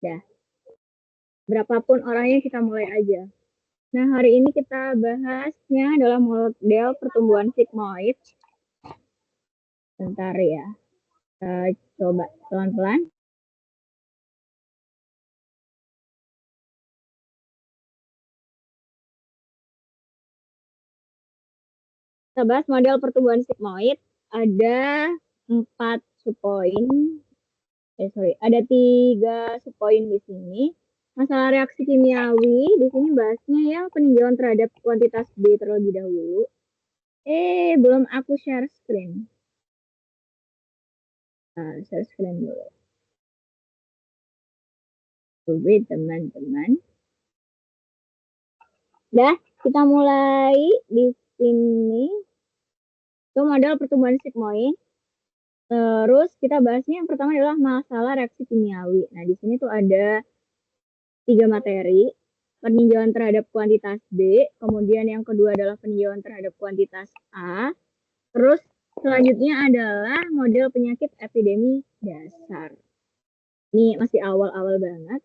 Ya, berapapun orangnya kita mulai aja. Nah, hari ini kita bahasnya adalah model pertumbuhan sigmoid. Bentar ya, kita coba pelan-pelan. Kita bahas model pertumbuhan sigmoid. Ada 4 subpoin. Ada 3 subpoin di sini. Masalah reaksi kimiawi, di sini bahasnya yang peninjauan terhadap kuantitas B terlebih dahulu. Belum aku share screen. Nah, share screen dulu. Wait, teman-teman. Dah, kita mulai di sini. Itu model pertumbuhan sigmoid. Terus kita bahasnya yang pertama adalah masalah reaksi kimiawi. Nah, di sini tuh ada 3 materi. Peninjauan terhadap kuantitas B, kemudian yang kedua adalah peninjauan terhadap kuantitas A, terus selanjutnya adalah model penyakit epidemi dasar. Ini masih awal-awal banget.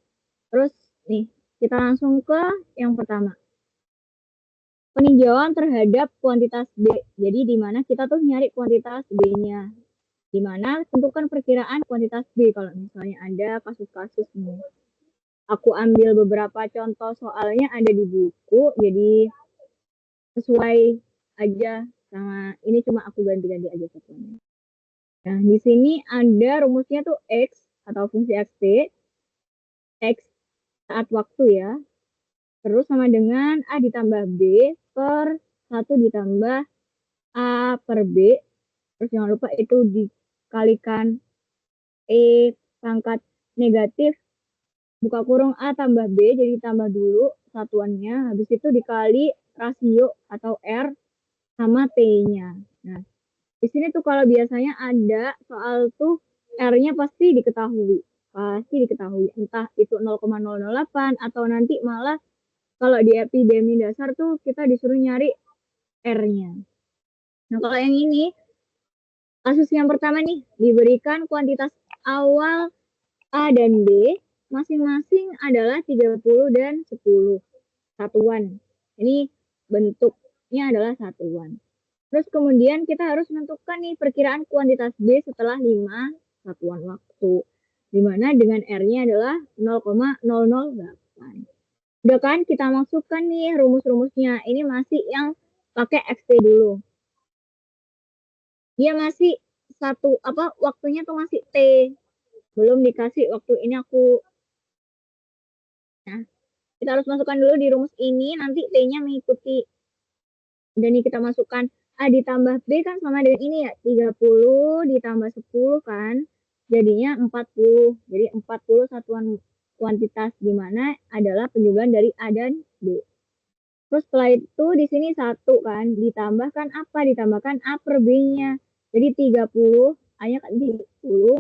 Terus nih, kita langsung ke yang pertama. Peninjauan terhadap kuantitas B. Jadi di mana kita tuh nyari kuantitas B-nya. Di mana tentukan perkiraan kuantitas B kalau misalnya ada kasus-kasus nih. Aku ambil beberapa contoh soalnya ada di buku, jadi sesuai aja sama ini, cuma aku ganti-ganti aja satunya. Nah, di sini ada rumusnya tuh X atau fungsi XT. X saat waktu ya. Terus sama dengan A ditambah B per 1 ditambah A per B. Terus jangan lupa itu dikalikan pangkat negatif buka kurung A tambah B, jadi tambah dulu satuannya, habis itu dikali rasio atau R sama T-nya. Nah, di sini tuh kalau biasanya ada soal tuh R-nya pasti diketahui. Pasti diketahui. Entah itu 0,008 atau nanti malah kalau di epidemi dasar tuh kita disuruh nyari R-nya. Nah, kalau yang ini, kasus yang pertama nih, diberikan kuantitas awal A dan B masing-masing adalah 30 dan 10 satuan. Ini bentuknya adalah satuan. Terus kemudian kita harus menentukan nih perkiraan kuantitas B setelah 5 satuan waktu. Dimana dengan R-nya adalah 0,008. Udah kan kita masukkan nih rumus-rumusnya. Ini masih yang pakai XT dulu. Dia masih waktunya tuh masih T. Belum dikasih waktu ini aku. Nah, kita harus masukkan dulu di rumus ini, nanti T-nya mengikuti. Dan ini kita masukkan A ditambah B kan sama dengan ini ya, 30 ditambah 10 kan, jadinya 40. Jadi 40 satuan kuantitas di mana adalah penjumlahan dari A dan B. Terus setelah itu di sini 1 kan, ditambahkan apa? Ditambahkan A per B-nya. Jadi 30, A-nya kan 30,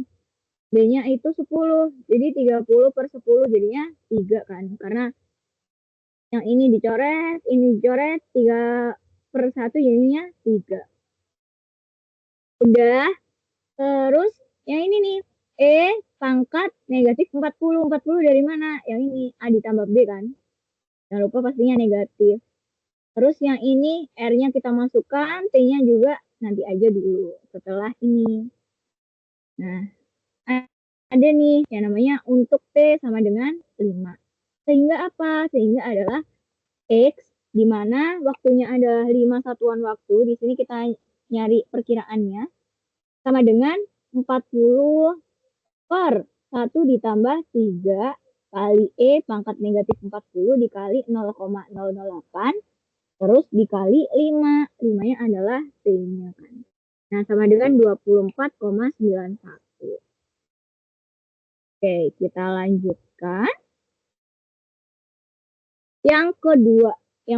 B-nya itu 10. Jadi 30 per 10 jadinya 3 kan. Karena yang ini dicoret, 3 per 1 jadinya 3. Udah, terus yang ini nih, pangkat negatif 40. 40 dari mana? Yang ini, A ditambah B kan. Jangan lupa pastinya negatif. Terus yang ini, R-nya kita masukkan, T-nya juga nanti aja dulu setelah ini. Nah, ada nih yang namanya untuk T sama dengan 5. Sehingga apa? Sehingga adalah X, di mana waktunya adalah 5 satuan waktu. Di sini kita nyari perkiraannya. Sama dengan 40 per 1 ditambah 3 kali pangkat negatif 40 dikali 0,008 terus dikali 5. 5-nya adalah T-nya kan. Nah, sama dengan 24,91. Oke, kita lanjutkan. Yang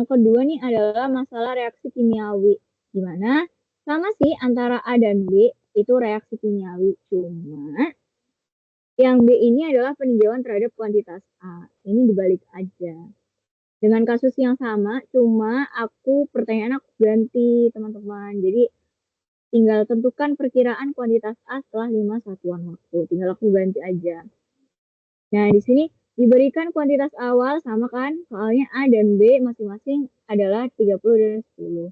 kedua nih adalah masalah reaksi kimiawi. Gimana? Sama sih antara A dan B itu reaksi kimiawi. Cuma yang B ini adalah peninjauan terhadap kuantitas A. Ini dibalik aja. Dengan kasus yang sama, cuma pertanyaan aku ganti teman-teman. Jadi tinggal tentukan perkiraan kuantitas A setelah 5 satuan waktu. Tinggal aku ganti aja. Nah, di sini diberikan kuantitas awal sama kan, soalnya A dan B masing-masing adalah 30 dan 10.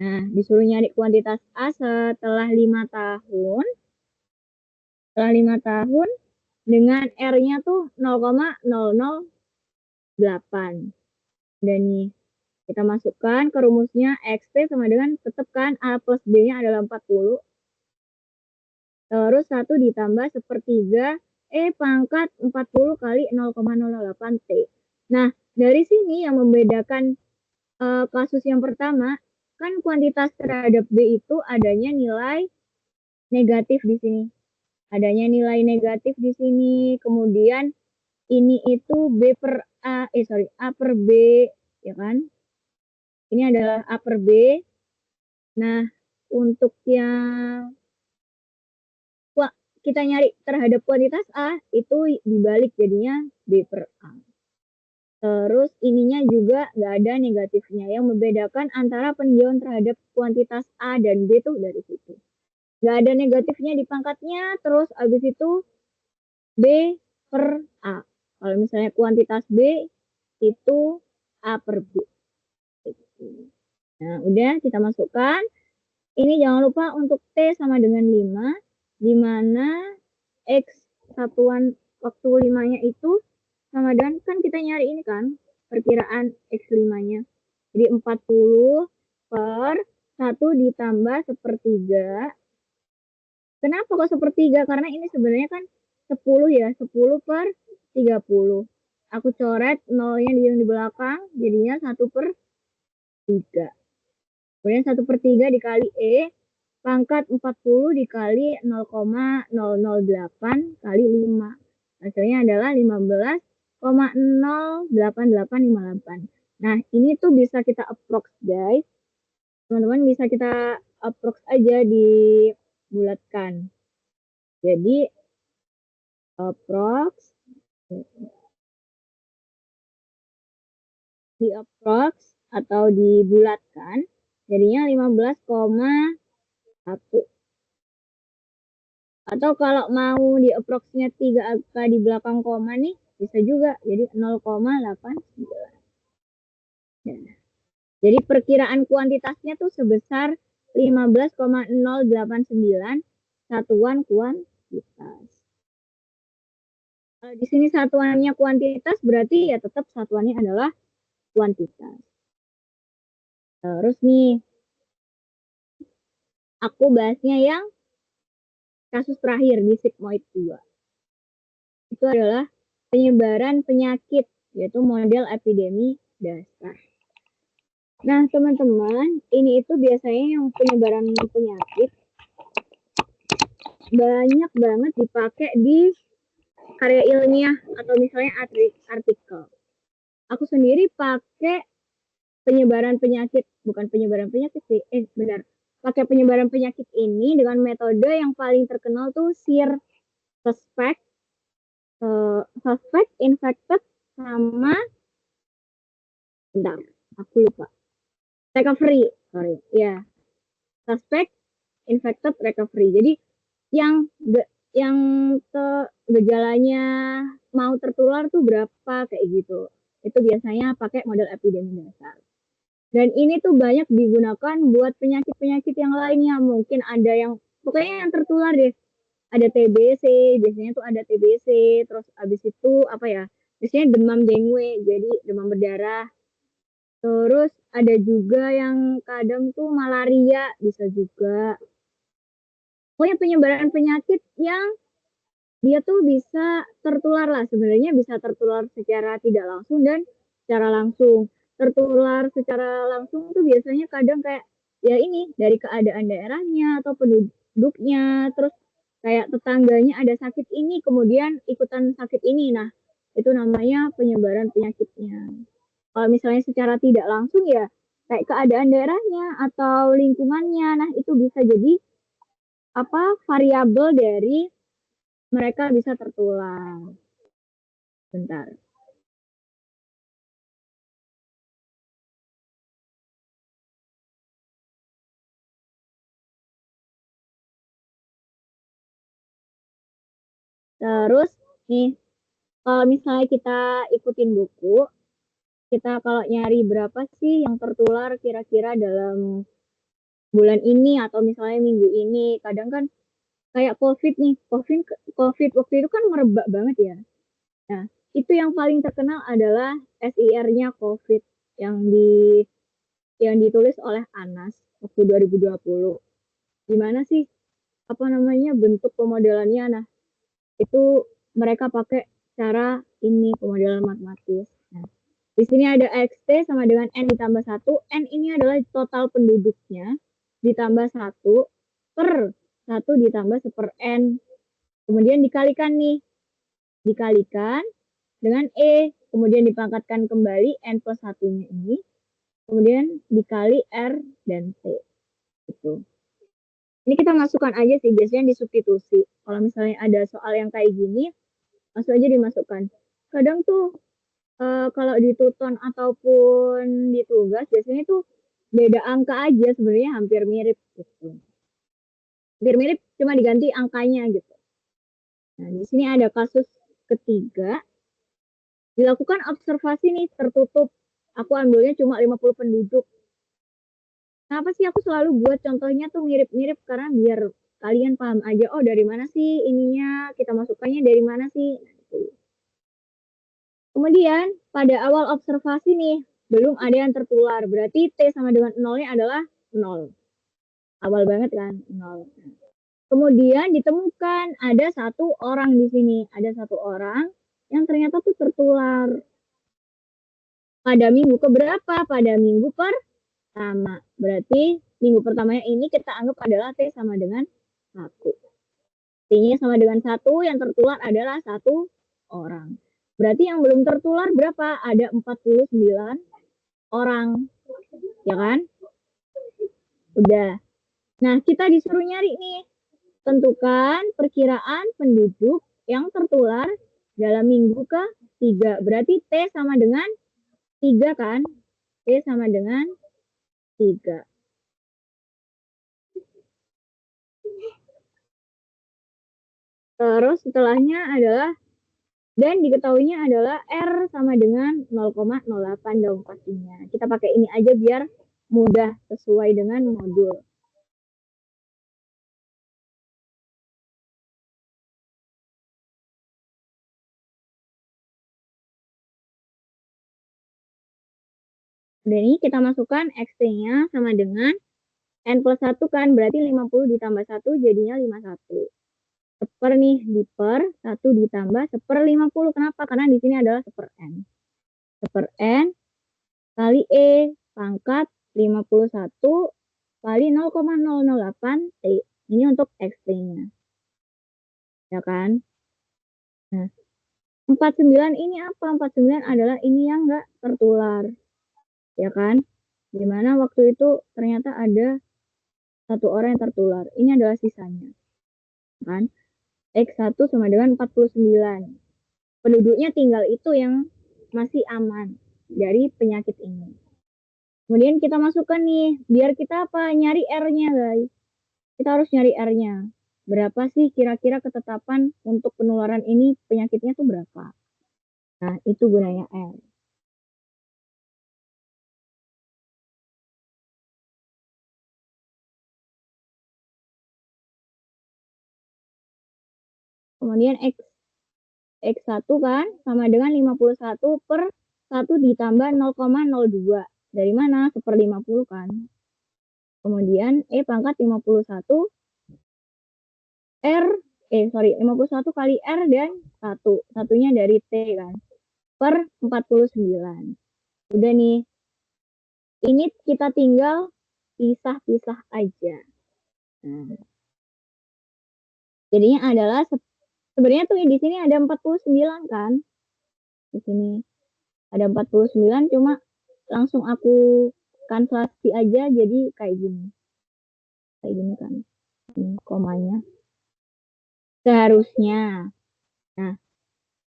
Nah, disuruh nyari kuantitas A setelah 5 tahun. Setelah 5 tahun, dengan R-nya tuh 0,008. Dan nih, kita masukkan ke rumusnya XT sama dengan tetap kan A plus B-nya adalah 40. Terus 1 ditambah sepertiga pangkat 40 kali 0,008 T. Nah, dari sini yang membedakan kasus yang pertama, kan kuantitas terhadap B itu adanya nilai negatif di sini. Adanya nilai negatif di sini. Kemudian ini itu B per A, A per B, ya kan? Ini adalah A per B. Nah, untuk yang kita nyari terhadap kuantitas A, itu dibalik jadinya B per A. Terus ininya juga nggak ada negatifnya. Yang membedakan antara peninjauan terhadap kuantitas A dan B tuh dari situ. Nggak ada negatifnya di pangkatnya, terus abis itu B per A. Kalau misalnya kuantitas B itu A per B. Nah, udah kita masukkan. Ini jangan lupa untuk T sama dengan 5, di mana X satuan waktu 5-nya itu sama dengan, kan kita nyari ini kan, perkiraan X5-nya. Jadi 40 per 1 ditambah sepertiga. Kenapa kok sepertiga? Karena ini sebenarnya kan 10 ya, 10 per 30. Aku coret nolnya di belakang, jadinya 1 per 3. Kemudian 1 per 3 dikali pangkat 40 dikali 0,008 kali 5. Hasilnya adalah 15,08858. Nah, ini tuh bisa kita approx, guys. Teman-teman bisa kita approx aja dibulatkan. Jadi, approx atau dibulatkan jadinya 15,1. Atau kalau mau di approxnya 3 angka di belakang koma nih, bisa juga. Jadi 0,89. Nah, jadi perkiraan kuantitasnya tuh sebesar 15,089 satuan kuantitas. Kalau di sini satuannya kuantitas, berarti ya tetap satuannya adalah kuantitas. Terus nih, aku bahasnya yang kasus terakhir di sigmoid 2. Itu adalah penyebaran penyakit, yaitu model epidemi dasar. Nah, teman-teman, ini itu biasanya yang penyebaran penyakit banyak banget dipakai di karya ilmiah atau misalnya artikel. Aku sendiri pakai penyebaran penyakit, bukan penyebaran penyakit sih, benar. Pakai penyebaran penyakit ini dengan metode yang paling terkenal tuh SIR, suspect, infected, sama bentar, aku lupa. Recovery, sorry. Ya, suspect, infected, recovery. Jadi yang gejalanya mau tertular tuh berapa kayak gitu. Itu biasanya pakai model epidemi dasar. Dan ini tuh banyak digunakan buat penyakit-penyakit yang lainnya. Mungkin ada yang, pokoknya yang tertular deh. Ada TBC, biasanya tuh ada TBC, terus abis itu apa ya, biasanya demam dengue, jadi demam berdarah. Terus ada juga yang kadang tuh malaria, bisa juga. Pokoknya penyebaran penyakit yang dia tuh bisa tertular lah. Sebenarnya bisa tertular secara tidak langsung dan secara langsung. Tertular secara langsung tuh biasanya kadang kayak ya ini dari keadaan daerahnya atau penduduknya, terus kayak tetangganya ada sakit ini kemudian ikutan sakit ini. Nah, itu namanya penyebaran penyakitnya. Kalau misalnya secara tidak langsung ya kayak keadaan daerahnya atau lingkungannya. Nah, itu bisa jadi apa variabel dari mereka bisa tertular. Bentar. Terus nih kalau misalnya kita ikutin buku, kita kalau nyari berapa sih yang tertular kira-kira dalam bulan ini atau misalnya minggu ini, kadang kan kayak COVID nih, COVID waktu itu kan merebak banget ya. Nah, itu yang paling terkenal adalah SIR-nya COVID yang ditulis oleh Anas waktu 2020. Gimana sih apa namanya bentuk pemodelannya? Nah, itu mereka pakai cara ini pemodelan matematis. Nah, di sini ada XT sama dengan N ditambah 1. N ini adalah total penduduknya ditambah 1 per 1 ditambah 1 N. Kemudian dikalikan nih. Dikalikan dengan E. Kemudian dipangkatkan kembali N plus 1-nya ini. Kemudian dikali R dan T. Gitu. Ini kita masukkan aja sih, biasanya disubstitusi. Kalau misalnya ada soal yang kayak gini, langsung aja dimasukkan. Kadang tuh kalau di tuton ataupun di tugas biasanya tuh beda angka aja sebenarnya hampir mirip gitu. Hampir mirip cuma diganti angkanya gitu. Nah, di sini ada kasus ketiga. Dilakukan observasi nih tertutup. Aku ambilnya cuma 50 penduduk. Kenapa sih aku selalu buat contohnya tuh mirip-mirip karena biar kalian paham aja, oh dari mana sih ininya, kita masukkannya dari mana sih. Kemudian pada awal observasi nih, belum ada yang tertular. Berarti T sama dengan 0-nya adalah 0. Awal banget kan, 0. Kemudian ditemukan ada satu orang di sini. Ada satu orang yang ternyata tuh tertular. Pada minggu keberapa? Pada minggu pertama. Berarti minggu pertamanya ini kita anggap adalah T sama dengan 1. T-nya sama dengan 1, yang tertular adalah 1 orang. Berarti yang belum tertular berapa? Ada 49 orang. Ya kan? Udah. Nah, kita disuruh nyari nih. Tentukan perkiraan penduduk yang tertular dalam minggu ke-3. Berarti T sama dengan 3 kan? T sama dengan 3. Terus setelahnya adalah, dan diketahuinya adalah R sama dengan 0,08 dong pastinya. Kita pakai ini aja biar mudah sesuai dengan modul. Dan ini kita masukkan X-nya sama dengan N plus 1 kan, berarti 50 ditambah 1 jadinya 51. Seper nih, diper, 1 ditambah seper 50. Kenapa? Karena di sini adalah seper N. Seper N kali E pangkat 51 kali 0,008 T. Ini untuk X-nya. Ya kan? Nah, 49 ini apa? 49 adalah ini yang enggak tertular. Ya kan? Dimana waktu itu ternyata ada satu orang yang tertular. Ini adalah sisanya. Kan? X1 sama dengan 49. Penduduknya tinggal itu yang masih aman dari penyakit ini. Kemudian kita masukkan nih, biar kita apa? Nyari R-nya, guys. Kita harus nyari R-nya. Berapa sih kira-kira ketetapan untuk penularan ini, penyakitnya tuh berapa? Nah, itu gunanya R. Kemudian X1 kan sama dengan 51 per 1 ditambah 0,02. Dari mana? 1/50 kan. Kemudian E pangkat 51 51 kali R dan 1. Satunya dari T kan. Per 49. Udah nih. Ini kita tinggal pisah-pisah aja. Nah. Jadinya adalah sebenarnya tuh di sini ada 49 kan. Di sini ada 49 cuma langsung aku translasi aja jadi kayak gini. Kayak gini kan. Ini komanya. Seharusnya. Nah,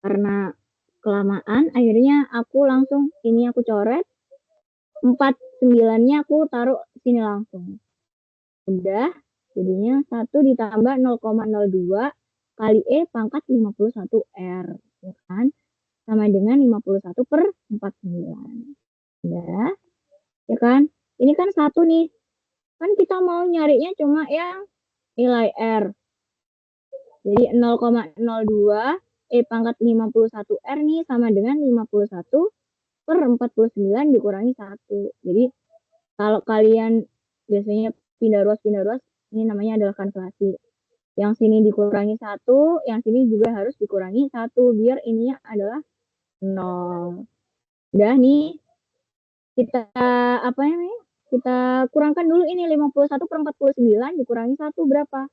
karena kelamaan akhirnya aku langsung ini aku coret 49-nya aku taruh sini langsung. Udah, jadinya 1 ditambah 0,02 kali E pangkat 51 R, ya kan? sama dengan 51/49. Ya, ya kan? Ini kan 1 nih. Kan kita mau nyarinya cuma yang nilai R. Jadi 0,02 pangkat 51R nih sama dengan 51/49 dikurangi 1. Jadi kalau kalian biasanya pindah ruas, ini namanya adalah kalkulasi. Yang sini dikurangi 1, yang sini juga harus dikurangi 1, biar ininya adalah 0. Udah nih, kita apa namanya? Kita kurangkan dulu ini 51/49 dikurangi 1 berapa?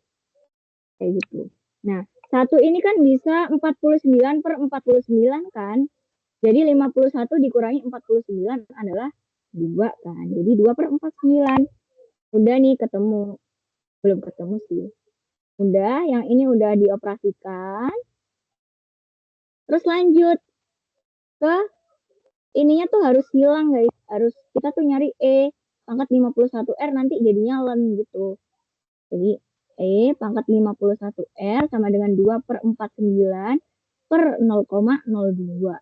Kayak gitu. Nah, 1 ini kan bisa 49/49 kan? Jadi 51 dikurangi 49 adalah 2 kan? Jadi 2/49. Udah nih ketemu. Belum ketemu sih. Udah, yang ini udah dioperasikan. Terus lanjut ke ininya tuh harus hilang guys. Kita tuh nyari pangkat 51R nanti jadinya len gitu. Jadi pangkat 51R sama dengan 2/49 per 0,02.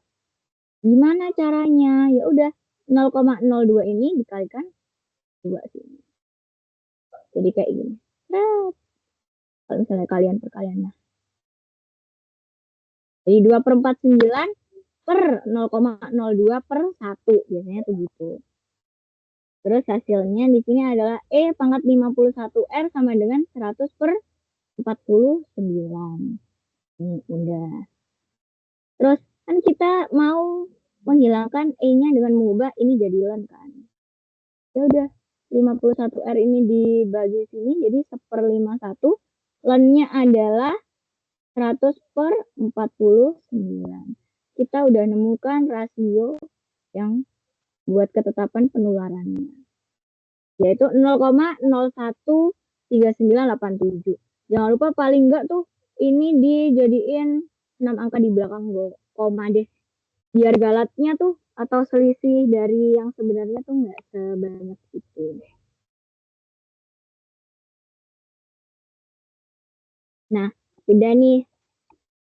Gimana caranya? Ya udah 0,02 ini dikalikan 2 sini. Jadi kayak gini. Kalau misalnya kalian perkalian. Nah. Jadi 2/49 per 0,02 per 1. Biasanya tuh gitu. Terus hasilnya di sini adalah pangkat 51R sama dengan 100/49. Ini udah. Terus kan kita mau menghilangkan E-nya dengan mengubah ini jadi len kan. Ya udah, 51R ini dibagi sini jadi 1/51. Lennya adalah 100/49. Kita udah nemukan rasio yang buat ketetapan penularannya, yaitu 0,013987. Jangan lupa paling enggak tuh ini dijadiin 6 angka di belakang koma deh, biar galatnya tuh atau selisih dari yang sebenarnya tuh nggak sebanyak itu. Nah, udah nih,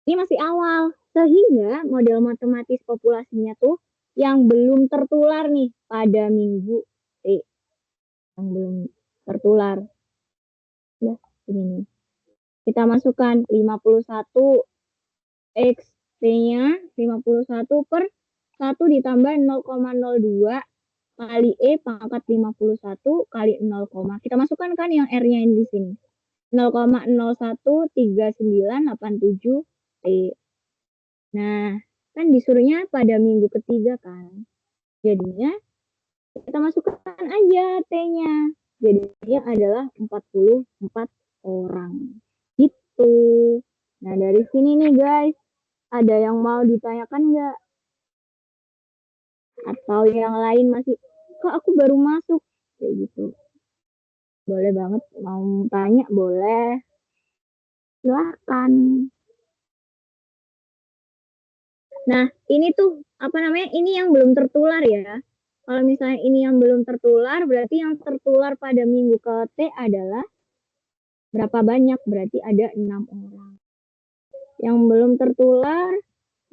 ini masih awal, sehingga model matematis populasinya tuh yang belum tertular nih pada minggu T, yang belum tertular. Ya, ini nih. Kita masukkan 51 X T-nya 51 per 1 ditambah 0,02 kali E pangkat 51 kali 0, kita masukkan kan yang R-nya ini di sini. 0,013987 T. Nah, kan disuruhnya pada minggu ketiga kan. Jadinya kita masukkan aja T-nya. Jadinya adalah 44 orang. Gitu. Nah, dari sini nih guys, ada yang mau ditanyakan nggak? Atau yang lain masih, kok aku baru masuk? Kayak gitu. Boleh banget, mau tanya boleh. Silahkan. Nah, ini tuh, apa namanya, ini yang belum tertular ya. Kalau misalnya ini yang belum tertular, berarti yang tertular pada minggu ke T adalah berapa banyak? Berarti ada 6 orang. Yang belum tertular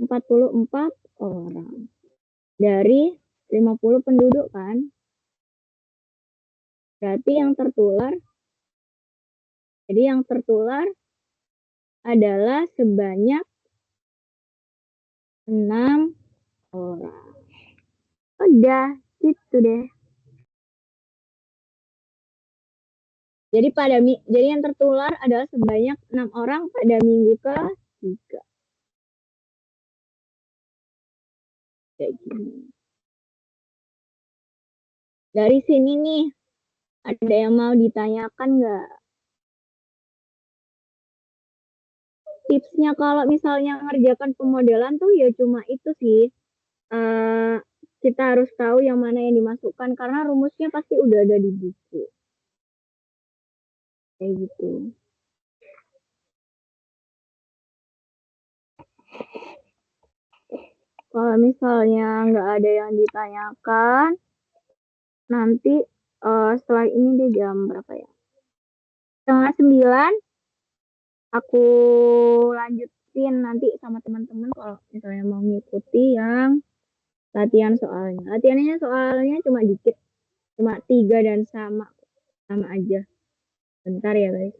44 orang. Dari 50 penduduk kan. Berarti yang tertular, jadi yang tertular adalah sebanyak 6 orang. Udah, gitu deh. Jadi jadi yang tertular adalah sebanyak 6 orang pada minggu ke-3. Kayak gini. Dari sini nih, ada yang mau ditanyakan nggak? Tipsnya kalau misalnya ngerjakan pemodelan tuh ya cuma itu sih. Kita harus tahu yang mana yang dimasukkan karena rumusnya pasti udah ada di buku. Kayak gitu. Kalau misalnya nggak ada yang ditanyakan, nanti setelah ini di jam berapa ya? 8:30 aku lanjutin nanti sama teman-teman kalau misalnya mau ngikuti yang latihan soalnya. Latihannya soalnya cuma dikit, cuma 3 dan sama aja. Bentar ya guys.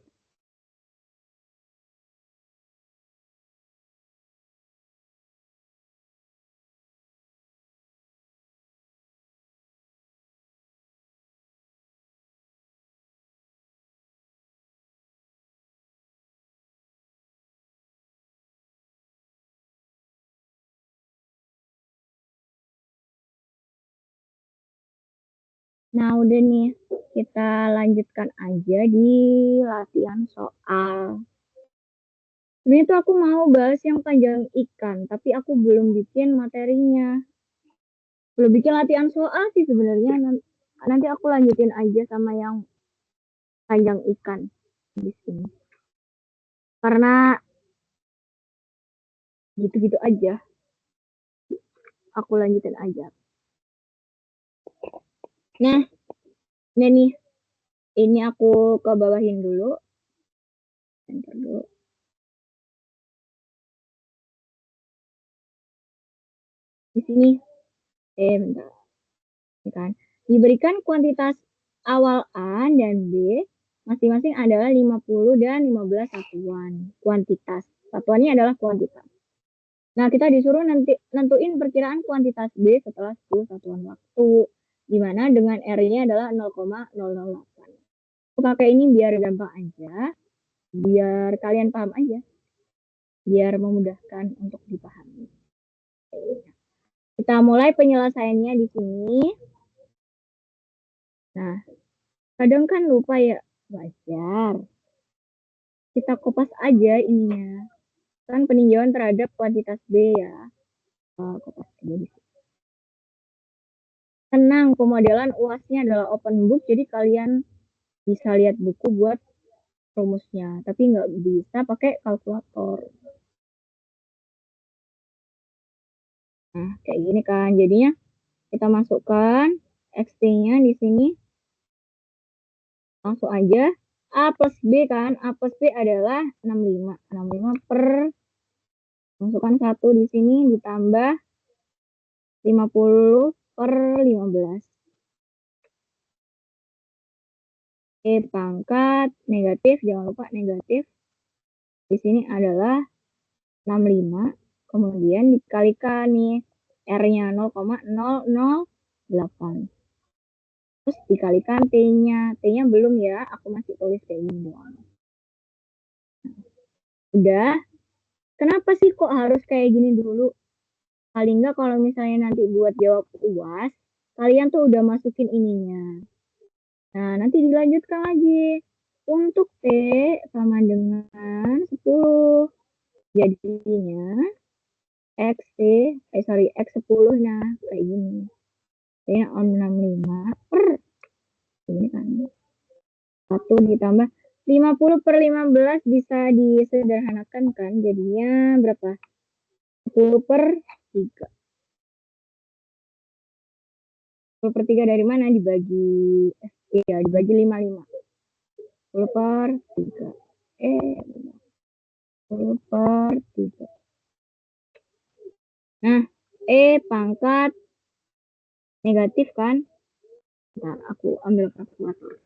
Nah udah nih, kita lanjutkan aja di latihan soal. Sebenarnya tuh aku mau bahas yang panjang ikan, tapi aku belum bikin materinya. Belum bikin latihan soal sih sebenarnya. Nanti aku lanjutin aja sama yang panjang ikan di sini. Karena gitu-gitu aja. Aku lanjutin aja. Nah, nih. Ini aku ke bawahin dulu. Bentar dulu. Di sini. Bentar. Ini kan. Diberikan kuantitas awal A dan B masing-masing adalah 50 dan 15 satuan. Kuantitas. Satuannya adalah kuantitas. Nah, kita disuruh nentuin perkiraan kuantitas B setelah 10 satuan waktu. Di mana dengan R-nya adalah 0,008. Aku pakai ini biar gampang aja. Biar kalian paham aja. Biar memudahkan untuk dipahami. Kita mulai penyelesaiannya di sini. Nah, kadang kan lupa ya, wajar. Kita kopas aja ininya. Kan peninjauan terhadap kuantitas B ya. Kopas aja di sini. Tenang, pemodelan UAS-nya adalah open book, jadi kalian bisa lihat buku buat rumusnya, tapi nggak bisa pakai kalkulator. Nah, kayak gini kan. Jadinya kita masukkan X-nya di sini. Langsung aja. A plus B kan. A plus B adalah 65. 65 per masukkan 1 di sini ditambah 50 per 15. Pangkat negatif, jangan lupa negatif. Di sini adalah 65. Kemudian dikalikan nih. R-nya 0,008. Terus dikalikan T-nya. T-nya belum ya. Aku masih tulis kayak gini doang. Udah. Kenapa sih kok harus kayak gini dulu? Paling nggak kalau misalnya nanti buat jawab UAS, kalian tuh udah masukin ininya. Nah, nanti dilanjutkan lagi. Untuk T sama dengan 10. Jadinya X10, nah kayak gini. T-nya 65 per ini kan. 1 ditambah 50 per 15 bisa disederhanakan kan. Jadinya berapa? 10 per 3. 10 per 3 dari mana? Dibagi dibagi 55. 10 per 3. 10 per 3. Nah, pangkat negatif kan? Bentar, aku ambil kalkulator.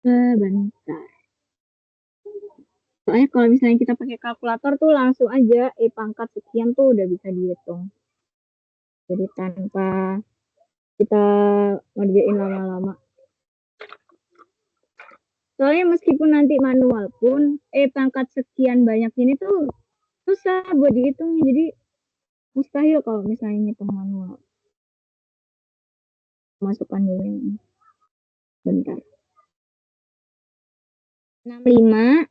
Sebentar. Soalnya kalau misalnya kita pakai kalkulator tuh langsung aja pangkat sekian tuh udah bisa dihitung. Jadi tanpa kita ngerjain lama-lama. Soalnya meskipun nanti manual pun pangkat sekian banyak ini tuh susah buat dihitung. Jadi mustahil kalau misalnya ngitung manual. Masukkan dulu ini. Bentar. 65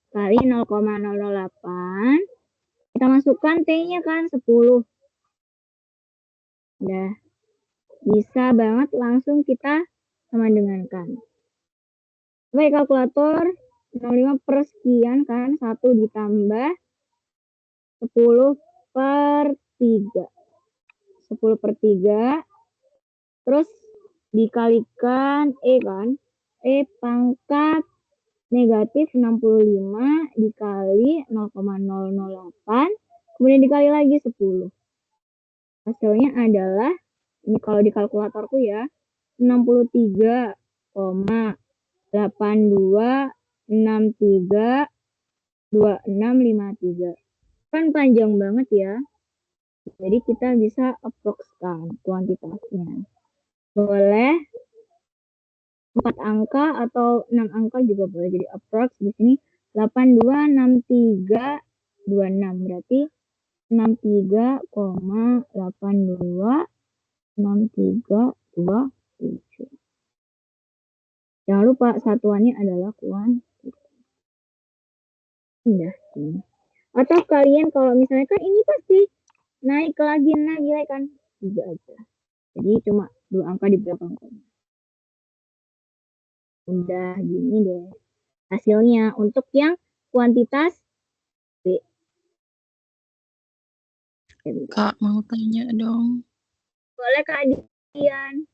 kali 0,008. Kita masukkan T-nya kan 10. Udah. Bisa banget langsung kita sama dengankan. Baik, kalkulator 65 per sekian kan. 1 ditambah 10 per 3. 10 per 3. Terus dikalikan kan. Pangkat negatif 65 dikali 0,008, kemudian dikali lagi 10. Hasilnya adalah, ini kalau di kalkulatorku ya, 63,82632653. Kan panjang banget ya. Jadi kita bisa approxkan kuantitasnya. Boleh 4 angka atau 6 angka juga boleh. Jadi approx di sini 826326, berarti 63,826327. Jangan lupa satuannya adalah kuantitas. Udah. Atau kalian kalau misalnya kan ini pasti naik lagi kan, juga aja. Jadi cuma 2 angka di belakang. Udah gini deh hasilnya untuk yang kuantitas B. Kak, mau tanya dong. Boleh Kak Dian.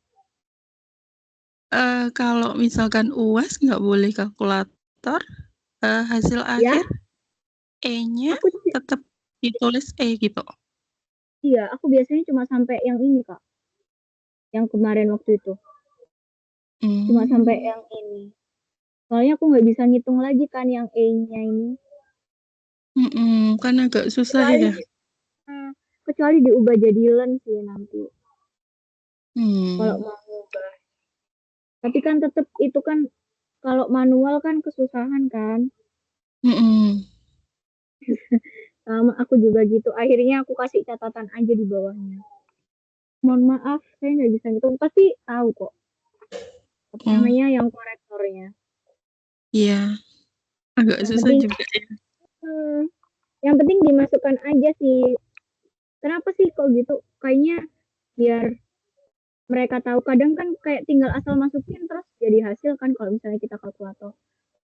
Kalau misalkan UAS nggak boleh kalkulator, hasil Ya, akhir E-nya aku tetap ditulis E gitu. iya, aku biasanya cuma sampai yang ini Kak. Yang kemarin waktu itu. Cuma sampai yang ini. Soalnya aku nggak bisa ngitung lagi kan yang E-nya ini. Kan agak susah Kecuali, ya. kecuali diubah jadi len sih nanti. Kalau Hmm. mau ubah. Tapi kan tetap itu kan kalau manual kan kesusahan kan. Sama aku juga gitu. Akhirnya aku kasih catatan aja di bawahnya. Mohon maaf, saya nggak bisa ngitung. Pasti tahu kok. Apa namanya yang korektornya. Iya, agak Yang susah penting, juga ya. yang penting dimasukkan aja sih. Kenapa sih kok gitu? Kayaknya biar mereka tahu. Kadang kan kayak tinggal asal masukin terus jadi hasil kan kalau misalnya kita kalkulator.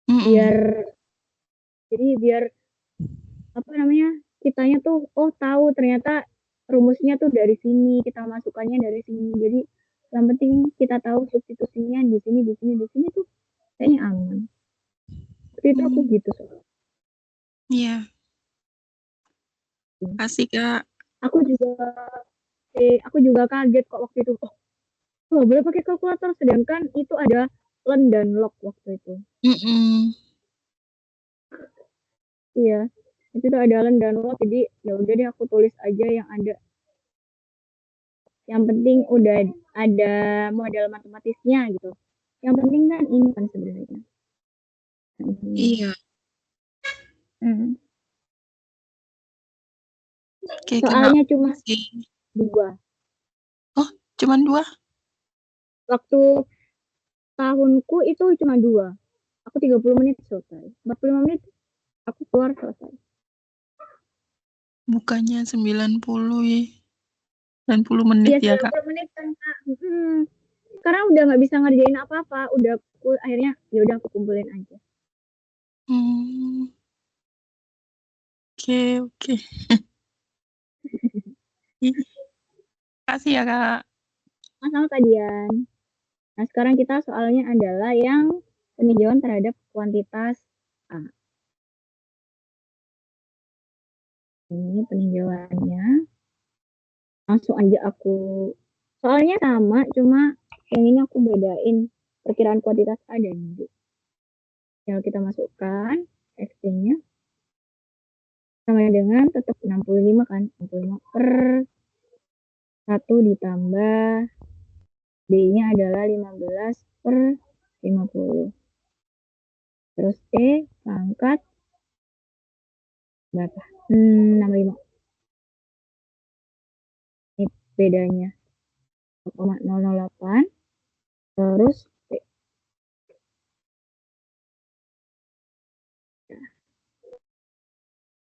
Biar biar apa namanya, kitanya tuh oh tahu ternyata rumusnya tuh dari sini, kita masukkannya dari sini. Jadi yang penting kita tahu substitusinya di sini tuh kayaknya aman. Seperti itu aku gitu soalnya. Iya. Kasih Kak. Aku juga kaget kok waktu itu. Oh, nggak boleh pakai kalkulator, sedangkan itu ada len dan log waktu itu. Iya, itu tuh ada len dan log, jadi ya udah deh aku tulis aja yang ada. Yang penting udah ada model matematisnya gitu. Yang penting kan ini kan sebenarnya. Iya. Kayak Soalnya cuma sih. 2. Oh, cuman 2? Waktu tahunku itu cuma 2. Aku 30 menit selesai. 45 menit aku keluar selesai. Bukannya 90 ya. 90 menit Iya, ya Kak. 90 menit kan Kak. Karena udah nggak bisa ngerjain apa-apa, udah aku akhirnya ya udah aku kumpulin aja. Oke. Kasih ya Kak. Sama kalian. Nah, sekarang kita soalnya adalah yang peninjauan terhadap kuantitas A. Ini peninjauannya. Langsung aja aku. Soalnya sama, cuma yang ini aku bedain perkiraan kuantitas A dan B. Yang kita masukkan X-nya sama dengan tetap 65 kan. 65 per 1 ditambah B-nya adalah 15 per 50. Terus E pangkat berapa? 65. Ini bedanya 0,008. Terus B.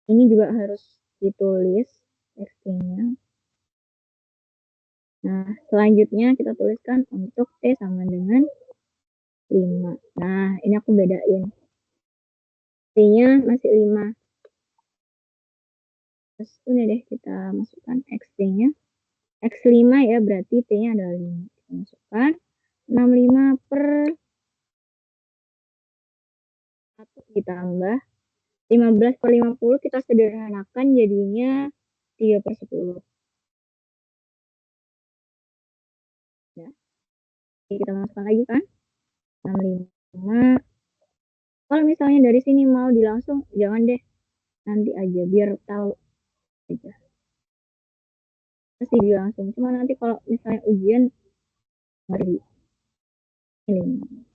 Ini juga harus ditulis X-nya. Nah, selanjutnya kita tuliskan untuk T sama dengan 5. Nah, ini aku bedain. T-nya masih 5. Terus ini deh kita masukkan X-nya. X5 ya, berarti T-nya adalah 5. Kita masukkan 65 per 1 ditambah 15/50 kita sederhanakan jadinya 3/10. Ya. Jadi kita masukkan lagi kan. 65. Kalau misalnya dari sini mau dilangsung, jangan deh. Nanti aja biar tahu aja. Pasti langsung. Cuma nanti kalau misalnya ujian ngeri. Ini.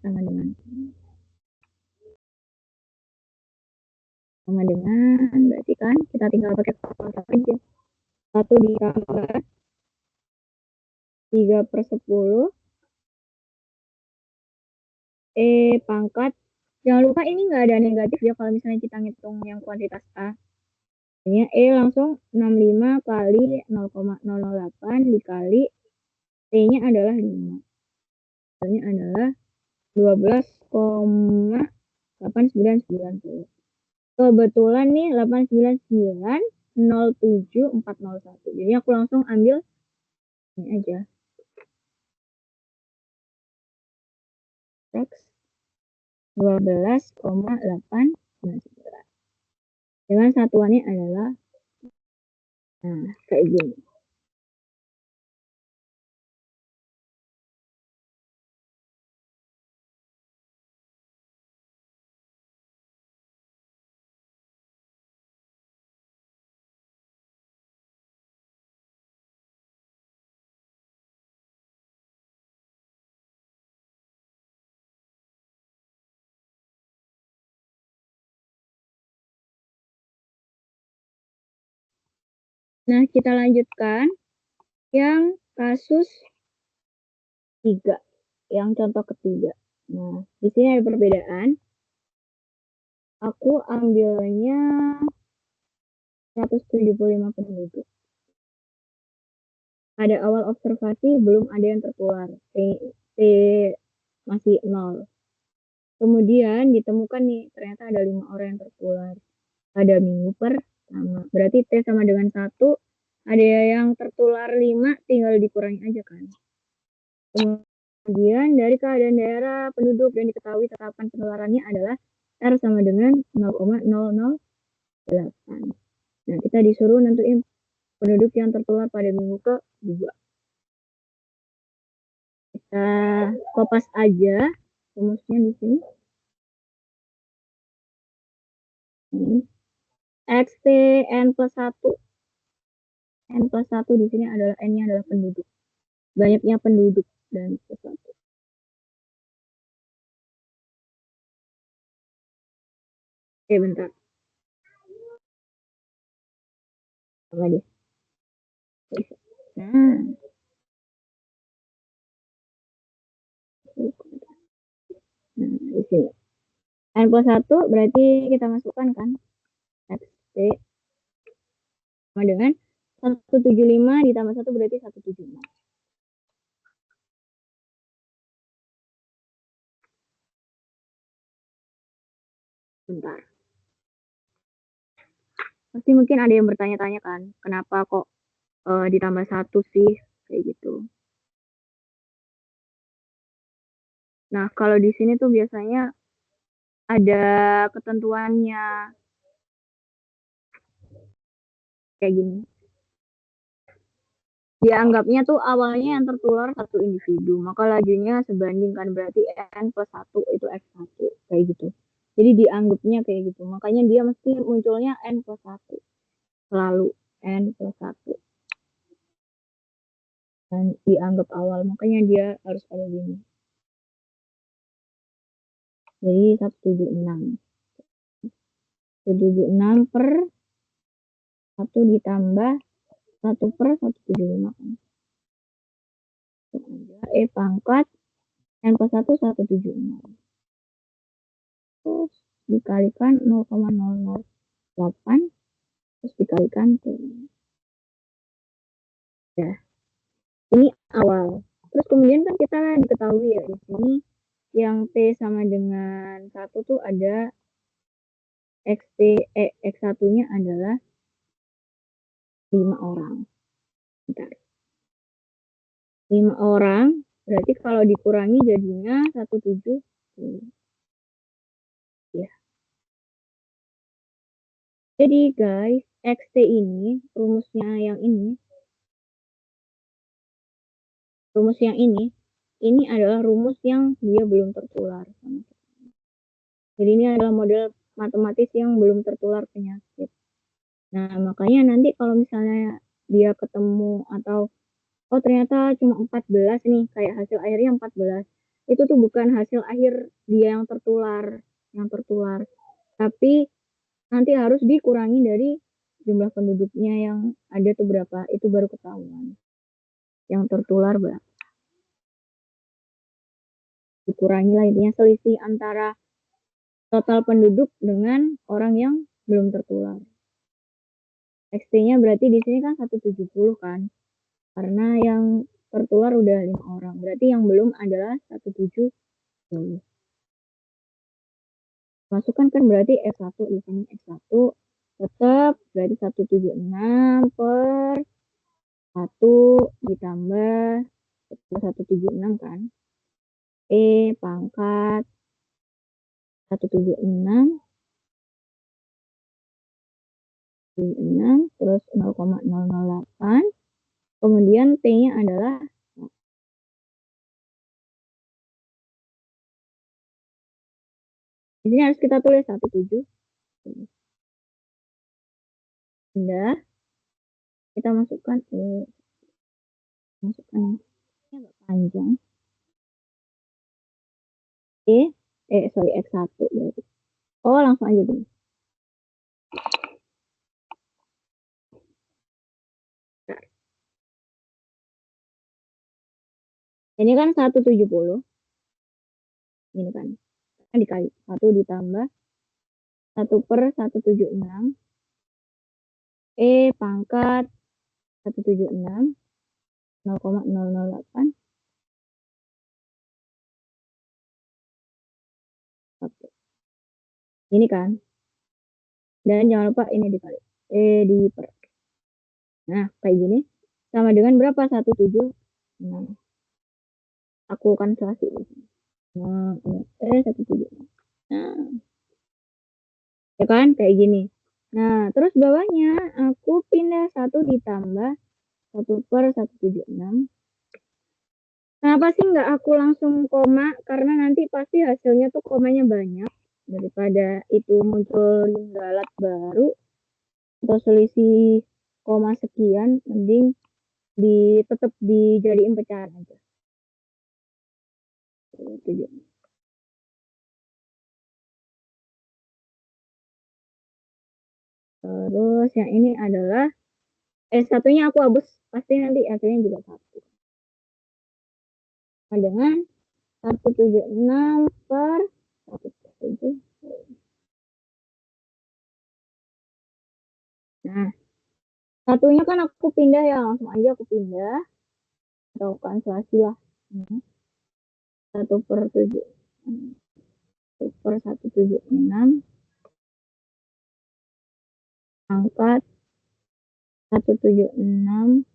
Sama dengan berarti kan kita tinggal pakai kalkulator aja. 1 ditambah 3/10 pangkat. Jangan lupa ini nggak ada negatif ya kalau misalnya kita ngitung yang kuantitas A. Ini langsung 65 kali 0,008 dikali T-nya adalah 5. T-nya adalah 12,8990. Kebetulan nih 899,07401. Jadi aku langsung ambil ini aja. X 12,899. Dengan satuannya adalah kayak gini. Nah, kita lanjutkan yang kasus 3, yang contoh ketiga. Nah, di sini ada perbedaan. Aku ambilnya 175 penduduk. Pada awal observasi belum ada yang tertular. T masih 0. Kemudian ditemukan nih, ternyata ada 5 orang yang tertular pada minggu pertama. Berarti T sama dengan 1. Ada yang tertular 5, tinggal dikurangi aja kan. Kemudian dari keadaan daerah penduduk dan diketahui tetapan penularannya adalah R sama dengan 0,008. Nah, kita disuruh nentuin penduduk yang tertular pada minggu ke-2. Kita kopas aja rumusnya di sini. XT N plus 1. N plus 1 di sini adalah N-nya adalah penduduk. Banyaknya penduduk dan plus 1. Oke, bentar. Apa dia? Nah. Di sini. N plus 1 berarti kita masukkan kan. XT sama dengan 175 ditambah 1 berarti 176. Bentar. Pasti mungkin ada yang bertanya-tanya kan, kenapa kok ditambah 1 sih, kayak gitu. Nah, kalau di sini tuh biasanya ada ketentuannya. Kayak gini. Dianggapnya tuh awalnya yang tertular 1 individu, maka lajunya sebandingkan berarti N plus 1 itu X1, kayak gitu. Jadi dianggapnya kayak gitu, makanya dia mesti munculnya N plus 1. Selalu N plus 1. Dan dianggap awal, makanya dia harus ada gini. Jadi 176. 176 per 1 ditambah 1 per 175 kan. Pangkat N plus 1 176. Terus dikalikan 0,008 terus dikalikan T. Ya. Ini awal. Terus kemudian kan kita diketahui ya di sini yang T sama dengan 1 tuh ada X1-nya adalah 5 orang. Bentar. 5 orang Berarti kalau dikurangi jadinya 170. Ya. Jadi guys, XT ini, rumusnya yang ini, rumus yang ini adalah rumus yang dia belum tertular. Jadi ini adalah model matematis yang belum tertular penyakit. Nah, makanya nanti kalau misalnya dia ketemu atau oh ternyata cuma 14 nih, kayak hasil akhirnya 14. Itu tuh bukan hasil akhir dia yang tertular, Tapi nanti harus dikurangi dari jumlah penduduknya yang ada tuh berapa, itu baru ketahuan. Yang tertular berapa. Dikurangi lah intinya selisih antara total penduduk dengan orang yang belum tertular. XT-nya berarti di sini kan 170 kan. Karena yang tertular udah 5 orang. Berarti yang belum adalah 170. Masukkan kan berarti F1 di sini. F1 tetap berarti 176 per 1 ditambah 176 kan. E pangkat 176 terus 0,008. Kemudian T-nya adalah di sini harus kita tulis 17. Udah. Kita masukkan masukkan ini agak panjang. Sorry X1 berarti. Oh, langsung aja gini. Ini kan 170. Ini kan dikali 1 ditambah 1 per 176. E pangkat 176 0,008. Oke. Ini kan. Dan jangan lupa ini dikali. Di per. Nah, kayak gini. Sama dengan berapa? 176. Aku kan selasi di sini. Nah, 176. Nah, ya kan? Kayak gini. Nah, terus bawahnya aku pindah 1 ditambah 1 per 176. Kenapa sih nggak aku langsung koma? Karena nanti pasti hasilnya tuh komanya banyak. Daripada itu muncul linggalat baru atau selisih koma sekian, mending tetap dijadiin pecahan aja. Terus yang ini adalah satunya aku hapus, pasti nanti hasilnya juga 1. Nah, dengan 176 per 170. Nah, satunya kan aku pindah ya, langsung aja aku pindah. Atau translasi lah. 1 per 7. 1 per 176. Angkat 176.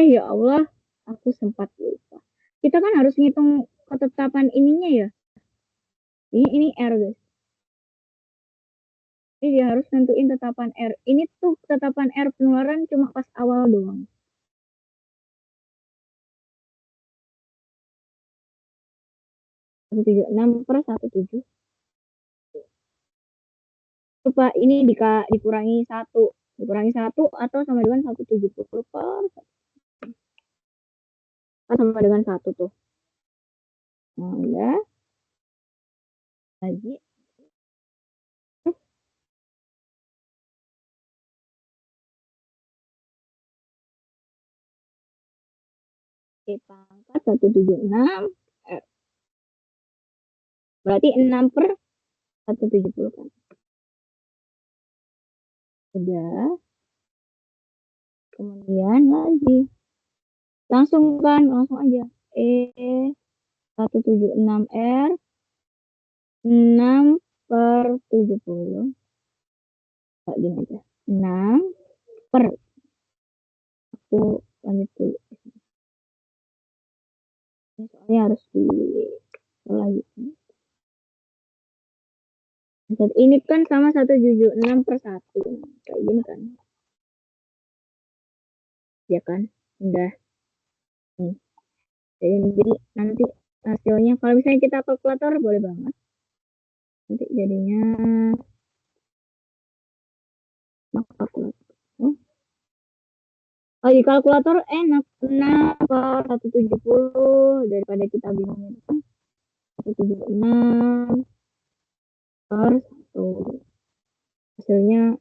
Ya Allah, aku sempat lupa. Kita kan harus ngitung ketetapan ininya ya. Ini R guys. Jadi dia harus nentuin tetapan R. Ini tuh tetapan R penularan cuma pas awal doang. 176 per 17. Lupa ini dikurangi 1. Dikurangi 1 atau sama dengan 170 per 1. Sama dengan 1 tuh. Nah, udah. Lagi. Pangkat 176. Berarti 6 per 170 kan. Udah. Kemudian lagi. Langsung aja. 176R 6 per 70. Gini aja. 6 per aku lanjut dulu. Ini soalnya harus di lagi. Ini kan sama 176/1. Kayak gini kan. Ya kan? Udah. Nih. Jadi nanti hasilnya, kalau misalnya kita kalkulator boleh banget. Nanti jadinya kalkulator. Oh, di kalkulator enak. 6/170 daripada kita bingung. 176/1. Hasilnya,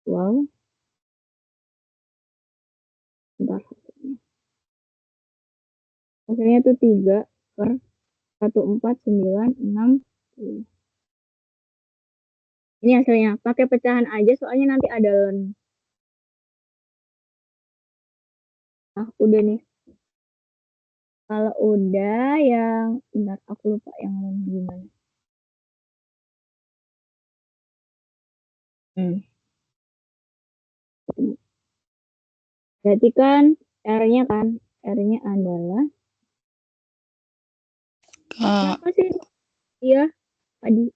wow. Bentar. Hasilnya tuh 3/1496. Ini hasilnya. Pakai pecahan aja soalnya nanti ada ln. Nah, udah nih. Kalau udah yang, bentar, aku lupa yang gimana. Berarti kan R-nya adalah, Kak, apa sih? Iya, tadi.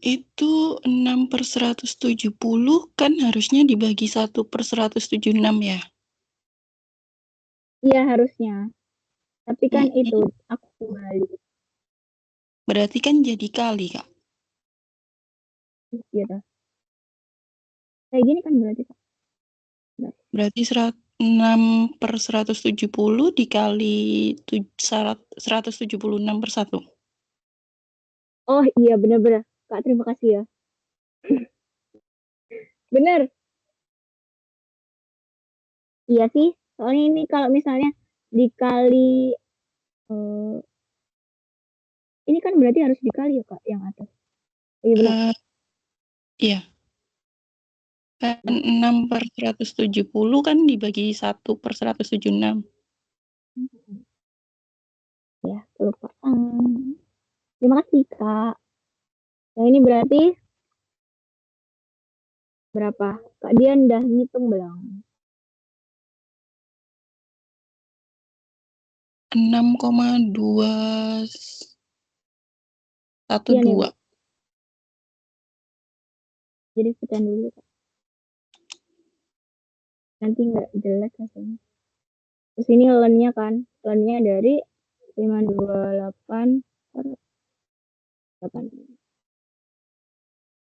itu 6/170 kan harusnya dibagi 1/176 ya. Iya harusnya. Tapi kan itu Mm-mm. aku balik Berarti kan jadi kali, Kak. gitu. Kayak gini kan berarti Kak. Berarti 6/170 dikali 176/1. Oh iya bener-bener. Kak terima kasih ya. Bener. Iya sih. Soalnya ini kalau misalnya dikali, eh, ini kan berarti harus dikali ya Kak yang atas. Iya benar. Eh, iya, kan Nah, 6/170 kan dibagi 1/176. ya kelupaan. Terima kasih Kak. Nah ini berarti berapa? Kak Dian udah ngitung belum? 6,212. Iya nih Bu. Jadi pecahin dulu Kak. Nanti nggak jelek hasilnya. Terus ini ln-nya kan. Ln-nya dari 528/8.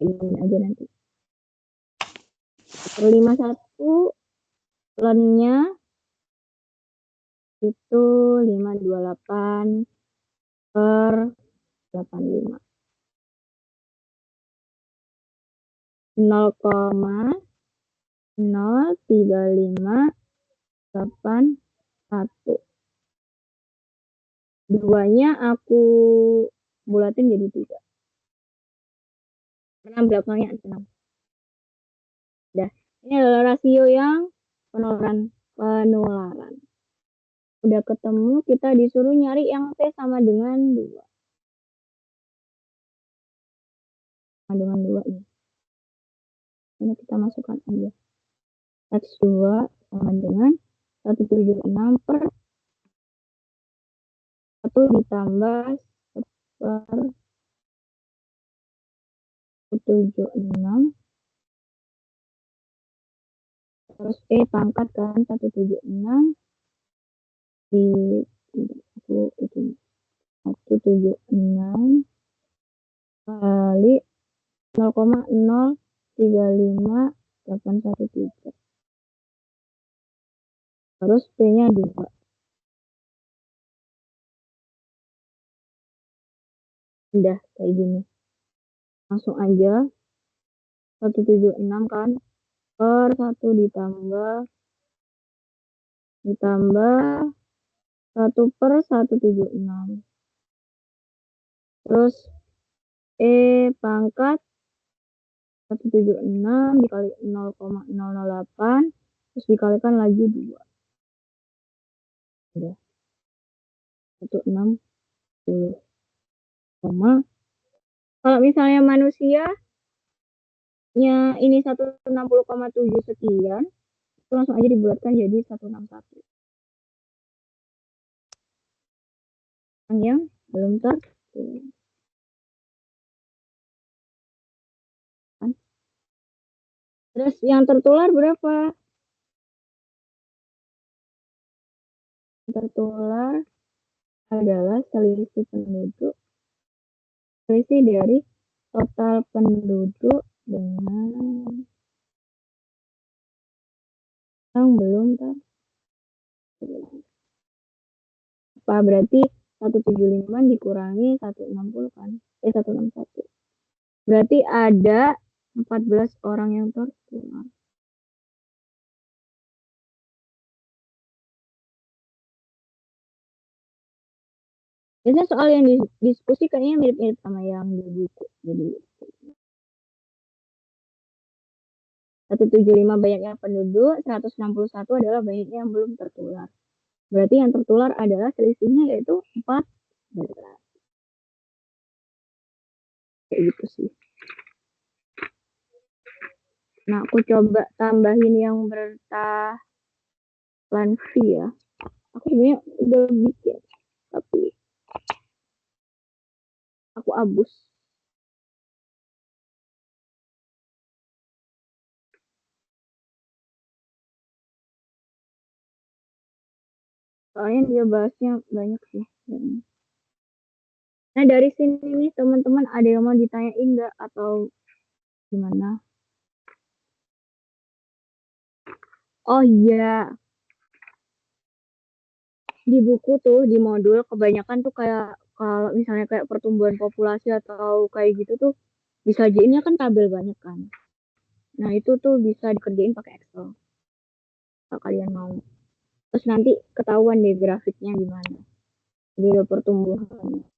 Ini aja nanti. 51 ln-nya itu 528/85. 0,03581. Duanya aku bulatin jadi 3. 6 belakangnya 6. Dah. Ini adalah rasio yang penularan. Udah ketemu, kita disuruh nyari yang T sama dengan 2. Sama dengan 2 ini. Ini kita masukkan aja. X2 sama dengan 176/1 ditambah 176. Terus pangkat kan 176 di aku itu 176 kali 0,035813. Terus P-nya 2. Udah kayak gini. Langsung aja 176 kan per 1 ditambah 1/176. Terus pangkat 176 dikali 0,008 terus dikalikan lagi 2. Udah 160. Kalau misalnya manusianya ini 160,7 sekian, langsung aja dibulatkan jadi 161. Yang belum tertular. Terus yang tertular berapa? Tertular adalah selisih dari total penduduk dengan yang belum tertular. Apa berarti 175 dikurangi 160 kan? 161. Berarti ada 14 orang yang tertular. Biasanya soal yang diskusi kayaknya mirip-mirip sama yang di buku. Jadi 175 banyaknya penduduk, 161 adalah banyaknya yang belum tertular. Berarti yang tertular adalah selisihnya yaitu 14. Kayak gitu sih. Nah, aku coba tambahin yang bertalan V ya. Aku sebenarnya udah bikin, tapi aku abus. Soalnya dia bahasnya banyak sih. Nah, dari sini nih teman-teman ada yang mau ditanyain nggak atau gimana? Oh iya, di buku tuh di modul kebanyakan tuh kayak kalau misalnya kayak pertumbuhan populasi atau kayak gitu tuh disajiinnya kan tabel banyak kan. Nah, itu tuh bisa dikerjain pakai Excel kalau kalian mau. Terus nanti ketahuan deh grafiknya gimana. Jadi ada pertumbuhan.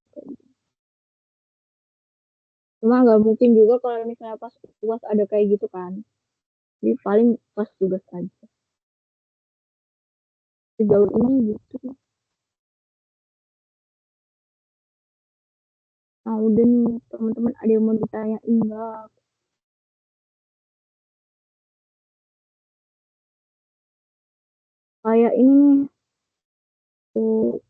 Cuma nggak mungkin juga kalau misalnya pas UAS ada kayak gitu kan. Jadi paling pas tugas aja. Sejauh ini gitu. Nah, udah nih teman-teman ada yang mau ditanyain enggak? Kayak ini nih. Tuh,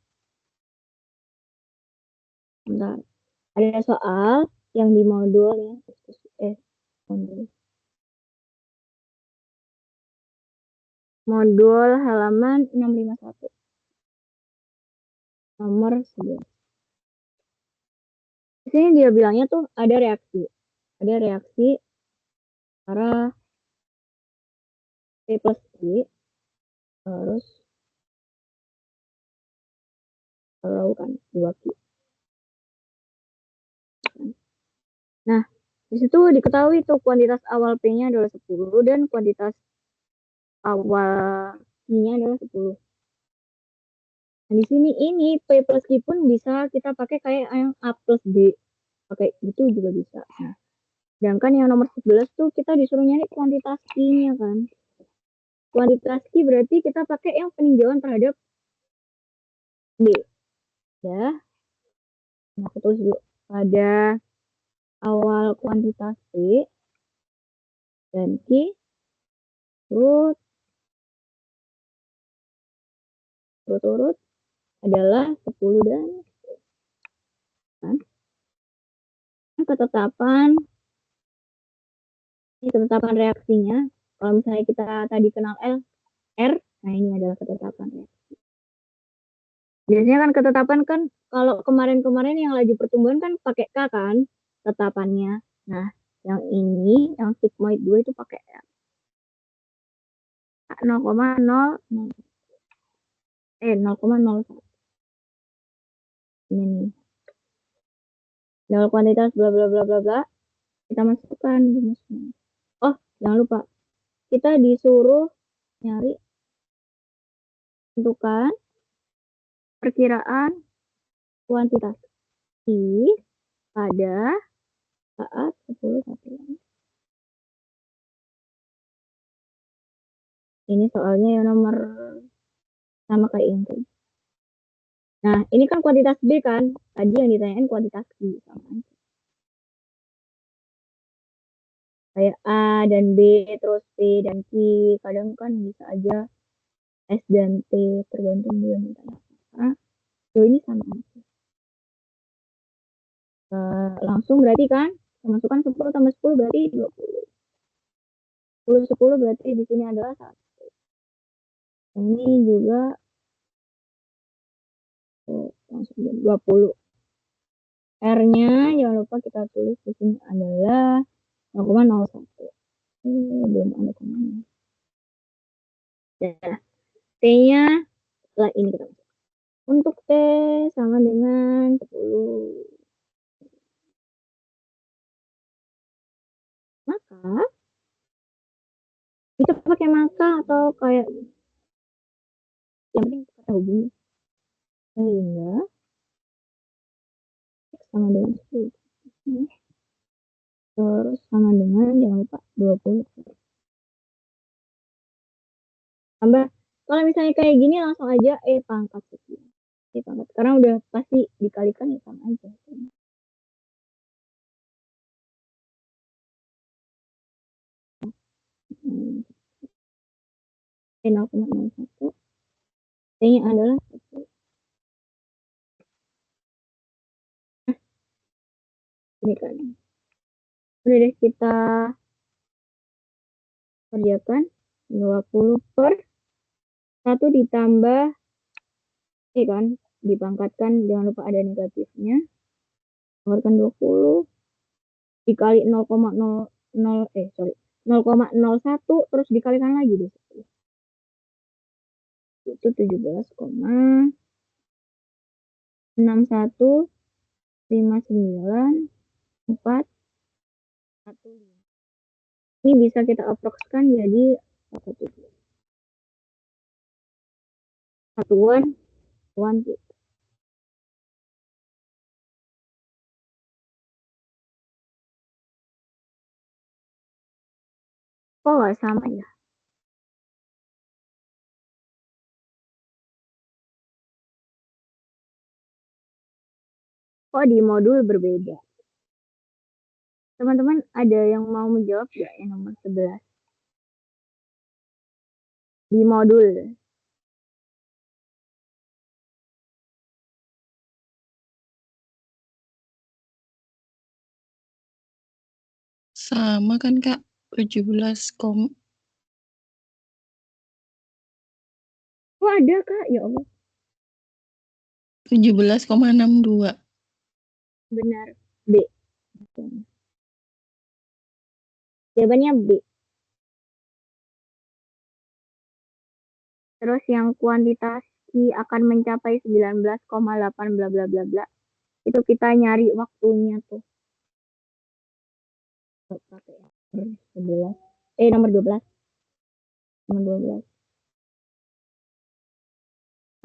bentar. Ada soal yang di modul ya. Modul. Modul halaman 651. Nomor 11. Di sini dia bilangnya tuh ada reaksi. Ada reaksi antara P plus I terus kalau kan 2Q. Nah, di situ diketahui tuh kuantitas awal P-nya adalah 10 dan kuantitas awal I-nya adalah 10. Nah, di sini ini P plus I pun bisa kita pakai kayak yang A plus B. Pakai itu juga bisa. Nah, sedangkan yang nomor 11 tuh kita disuruh nyari kuantitas I-nya kan. Kuantitas I berarti kita pakai yang peninjauan terhadap B. Ya. Nah, aku tulis dulu. Pada awal kuantitas P dan Q turut adalah 10 dan kan? Ketetapan ini ketetapan reaksinya. Kalau misalnya kita tadi kenal R, nah ini adalah ketetapan reaksi. Biasanya kan ketetapan kan kalau kemarin-kemarin yang laju pertumbuhan kan pakai K kan ketetapannya. Nah, yang ini yang sigmoid 2 itu pakai R. 0,01. Ini nih. Nol kuantitas bla bla bla bla bla. Kita masukkan rumusnya. Oh, jangan lupa. Kita disuruh nyari tentukan perkiraan kuantitas I pada saat 10 satuan. Ini soalnya yang nomor sama kayak ini. Nah, ini kan kuantitas B kan? Tadi yang ditanyain kuantitas I sama aja. kayak A dan B, terus P dan Q. Kadang kan bisa aja S dan T, tergantung dia minta apa. So, ini sama aja. Langsung berarti kan, masukkan 10 tambah 10 berarti 20. 10, 10 berarti di sini adalah 1. Ini juga langsung 20. R-nya jangan lupa kita tulis di sini adalah 0,01. Belum ada komanya. Ya. T-nya setelah ini kita masuk. Untuk T sama dengan 10. Maka bisa pakai maka atau kayak yang penting kata hubungi. Sehingga X sama dengan 10. Terus sama dengan jangan lupa 20. Tambah kalau misalnya kayak gini langsung aja pangkat sekian. Pangkat. Karena udah pasti dikalikan ya sama aja. 0,01. T-nya adalah 1. Ini kan. Udah deh kita kerjakan 20 per 1 ditambah kan dipangkatkan jangan lupa ada negatifnya. Keluarkan 20 dikali 0,01 terus dikalikan lagi deh. Itu 17,615941. Ini bisa kita aprokskan jadi satuan kuantitas. Kok nggak sama ya? Kok di modul berbeda? Teman-teman ada yang mau menjawab ya yang nomor 11? Di modul. Sama kan Kak? 17, Kok ada Kak? Ya Allah. 17,62. Benar. B. Jawabannya B. Terus yang kuantitas Q akan mencapai 19,8 bla bla bla bla. Itu kita nyari waktunya tuh. Pakai 11. Nomor 12. Nomor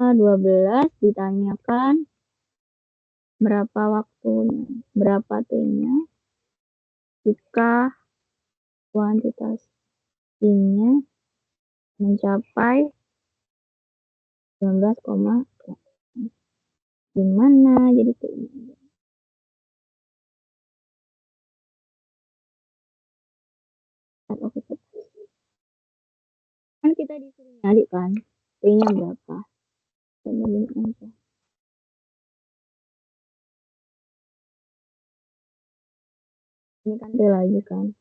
12. 12 ditanyakan berapa waktunya, berapa T-nya jika kuantitas Q-nya mencapai 19, gimana jadi tuh kan kita disuruh nyari kan T-nya berapa kemudian aja ini kan T lagi kan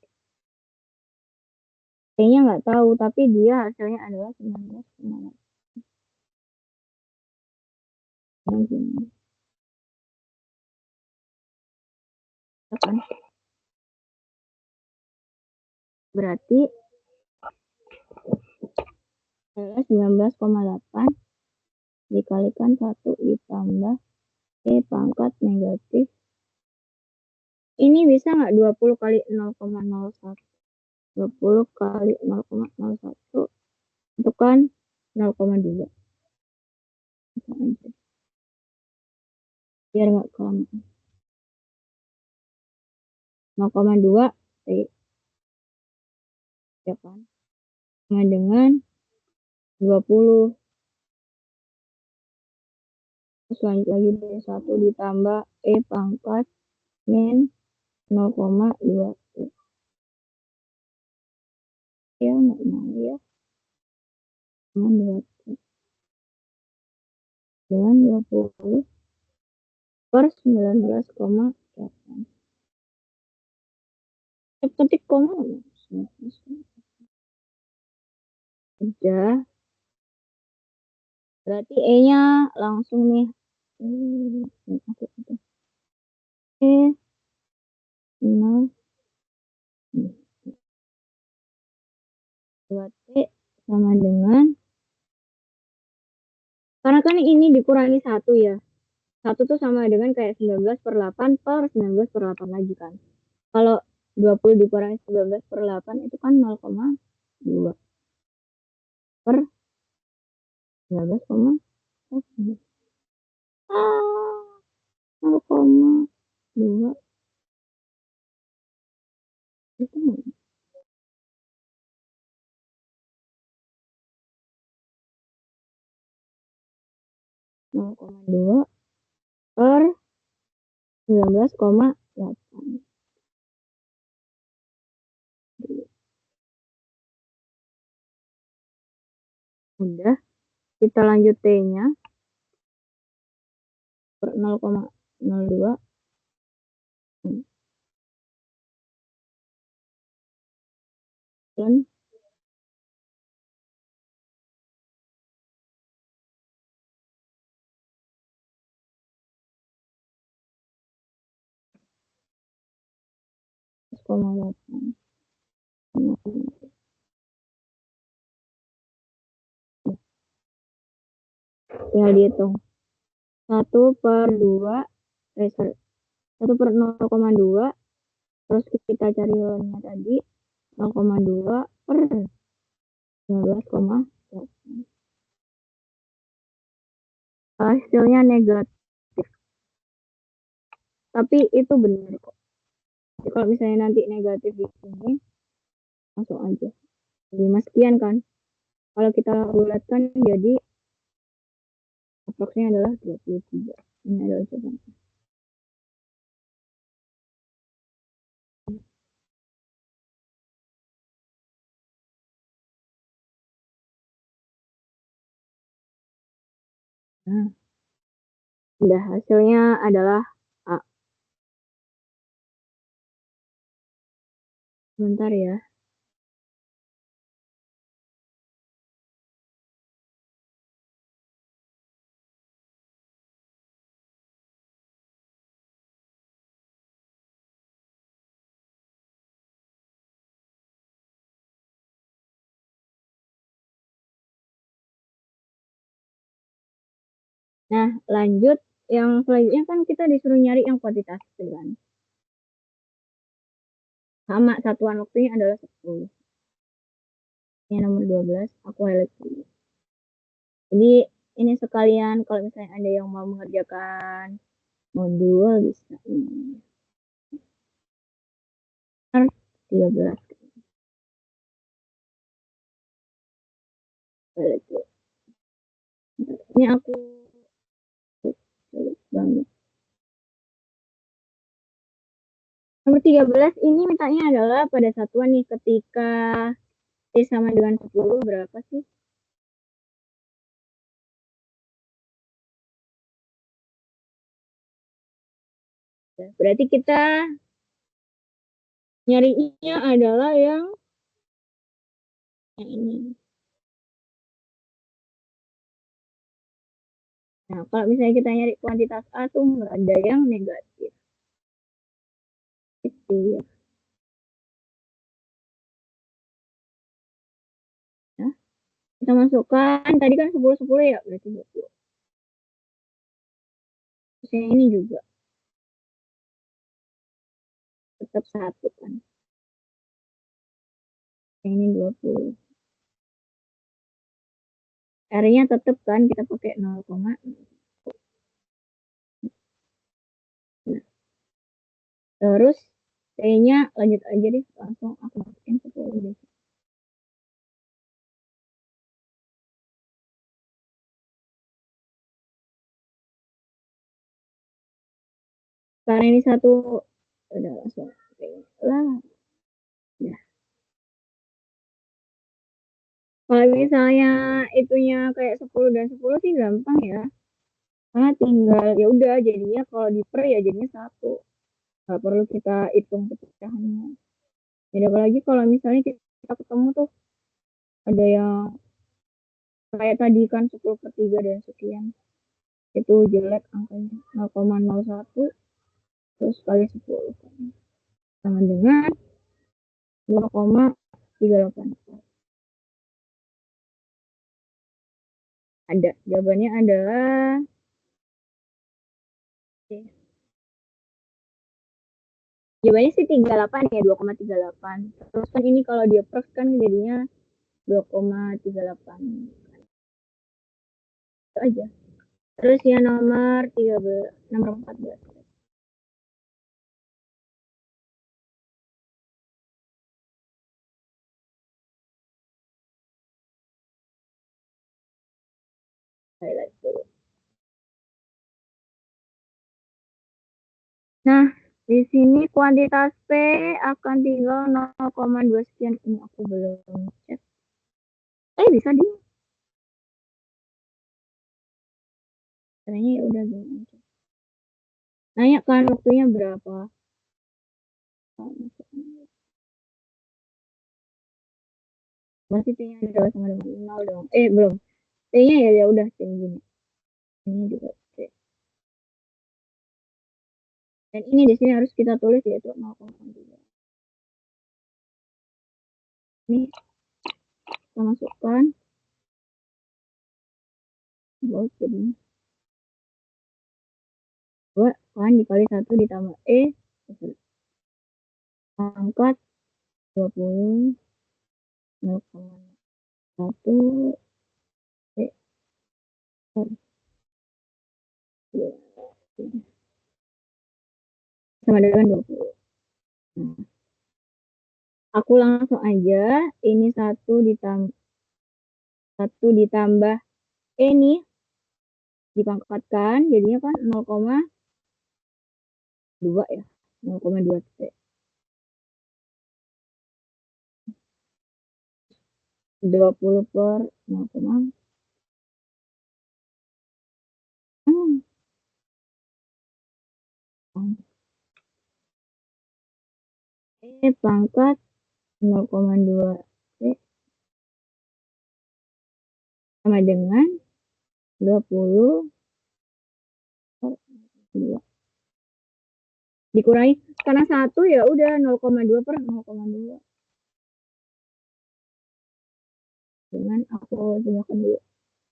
T-nya nggak tahu tapi dia hasilnya adalah 19,8 kan berarti 19,8 dikalikan 1 ditambah pangkat negatif. Ini bisa nggak 20 kali 0,01? 20 kali 0,01 itu kan 0,2. Biar nggak kelamaan. 0,2 T. Ya kan? Sama dengan 20. Terus lanjut lagi dari 1 ditambah pangkat min 0,2. Ya, nggak mau ya. Dengan 20 per 19,8. Ketik koma. Udah. Berarti E-nya langsung nih. E 0 2T sama dengan, karena kan ini dikurangi 1 ya. 1 tuh sama dengan kayak 19 per 8 per 19 per 8 lagi kan. Kalau 20 dikurangi 19 per 8 itu kan 0,2 per 19,8. 0,2 itu 0,2 per 19,8. Udah, kita lanjut T-nya per 0,02 dan 1,8. Tinggal dihitung. 1 per 2, 1 per 0,2, terus kita cari ln-nya tadi 0,2 per 19,8. Hasilnya negatif. Tapi itu benar kok. Jadi kalau misalnya nanti negatif di sini, masuk aja. 5 sekian kan. Kalau kita bulatkan jadi aproksnya adalah 23. Ini adalah jawabannya. Nah, udah hasilnya adalah A. Sebentar ya. Nah, lanjut. Yang selanjutnya kan kita disuruh nyari yang kuantitatif kan. Sama, satuan waktunya adalah 10. Yang nomor 12, aku highlight dulu. Jadi, ini sekalian kalau misalnya ada yang mau mengerjakan modul, bisa ini. 13. Ini aku banget. Nomor 13 ini mintanya adalah pada satuan nih, ketika T sama dengan 10 berapa sih? Berarti kita nyarinya adalah yang ini. Nah, kalau misalnya kita nyari kuantitas A tuh nggak ada yang negatif. Itu ya. Nah, kita masukkan, tadi kan 10-10 ya, berarti 20. Terus yang ini juga. Tetap 1 kan. Yang ini 20. R-nya tetap kan, kita pakai 0, nah, terus T-nya lanjut aja deh, langsung aku masukin 10 deh. Karena ini 1, udah langsung lah. Ya. Kalau misalnya itunya kayak 10 dan 10 sih gampang ya. Karena tinggal ya udah jadinya kalau diper ya jadinya satu. Nggak perlu kita hitung pecahannya. Jadi apalagi kalau misalnya kita ketemu tuh ada yang kayak tadi kan 10/3 dan sekian. Itu jelek angkanya 0,01 terus kali 10 sama dengan 2,38. Ada. Jawabannya adalah jawabannya sih 38 ya 2,38. Terus kan ini kalau dia per kan jadinya 2,38. Itu aja. Terus yang nomor 13, nomor 14. Highlight dulu. Nah, di sini kuantitas P akan tinggal 0,2 sekian. Ini aku belum cek. Bisa di. Caranya ya udah gini aja. Nanya kan waktunya berapa? Masih T-nya adalah sama dengan 0 dong. Belum. T-nya ya udah T gini. Ini juga T. Dan ini di sini harus kita tulis yaitu 0,3. Ini kita masukkan. Baik, jadi 2 kan dikali 1 ditambah pangkat 20 0,1 sama dengan 20. Nah, aku langsung aja ini 1 ditambah ini dipangkatkan jadinya kan 0,2 ya 0,2 T 20 per 0, pangkat 0,2 T sama dengan 20 per 2 dikurangi karena 1 ya udah 0,2 per 0,2 dengan aku jumlahkan dulu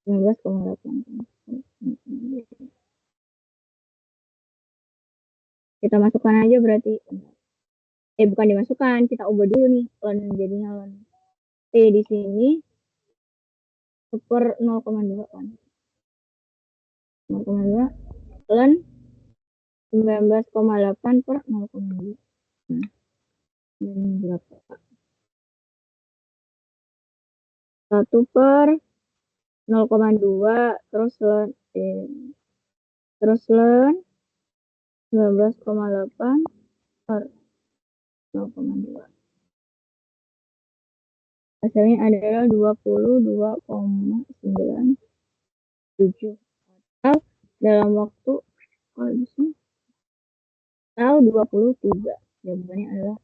19,8. Kita masukkan aja berarti. Bukan dimasukkan, kita ubah dulu nih. Ln jadinya ln. T di sini per 0,2 kan. 0,2 ln 19,8 per 0,2. Nah, ini berapa? 1 per 0,2 terus ln terus ln 19,8 per 0,2. Hasilnya adalah 22,97 atau dalam waktu kalau di sini atau 23. Jawabannya adalah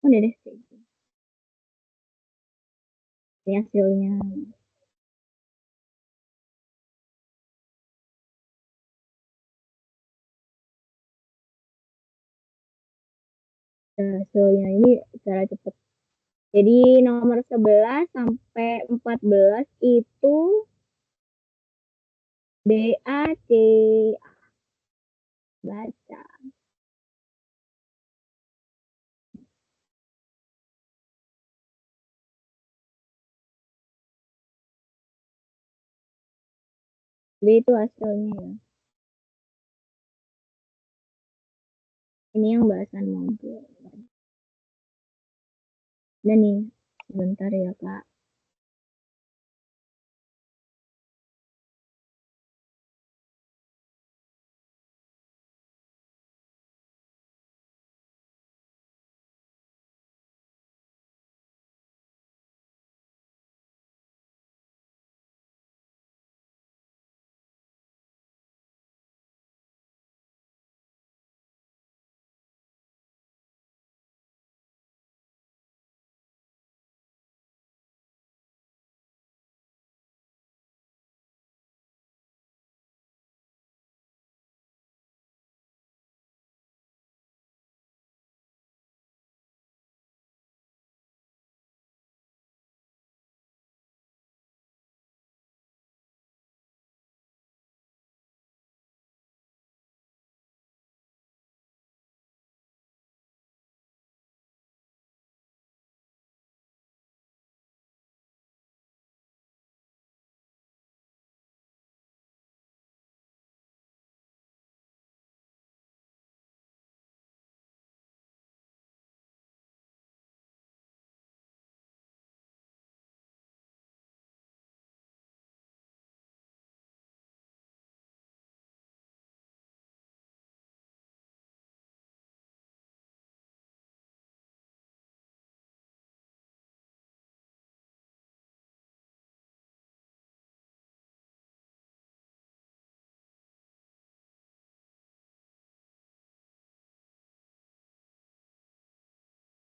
udah deh kayak gitu. Ini hasilnya. Hasilnya ini secara cepat. Jadi nomor 11 sampai 14 itu BAC. Baca. B itu hasilnya ya. Ini yang bahasan modul. Dan nih, sebentar ya Kak.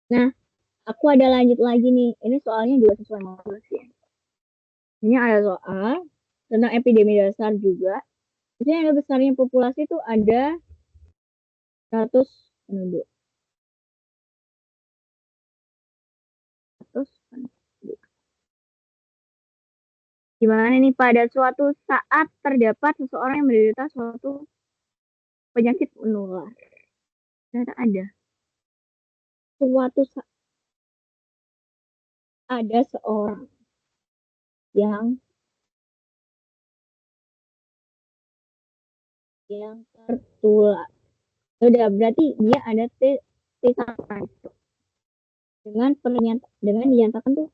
Nah, aku ada lanjut lagi nih. Ini soalnya juga sesuai modul sih. Ini ada soal tentang epidemi dasar juga. Jadi ada besarnya populasi itu ada 100 penduduk. 100 penduduk. Gimana nih pada suatu saat terdapat seseorang yang menderita suatu penyakit menular. Ternyata ada. Suatu saat ada seorang yang tertular. Udah berarti dia ada T1 dengan dinyatakan tuh.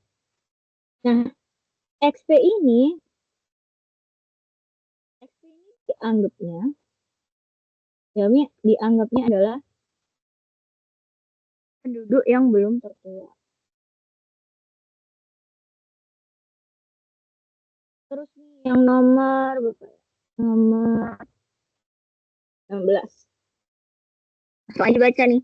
Nah, XP ini dianggapnya adalah penduduk yang belum tertular. Terus nih yang nomor berapa ya? Nomor 16. Langsung aja baca nih.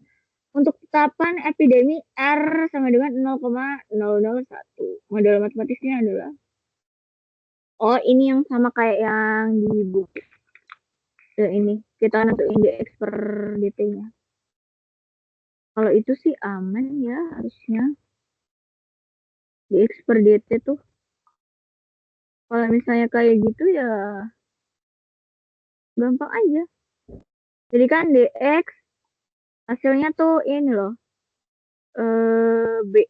Untuk tetapkan epidemi R sama dengan 0,001. Model matematisnya adalah ini yang sama kayak yang di buku. Ini kita nentuin dx per dt-nya. Kalau itu sih aman ya harusnya. Dx per dt tuh. Kalau misalnya kayak gitu ya gampang aja. Jadi kan dx hasilnya tuh ini loh. B.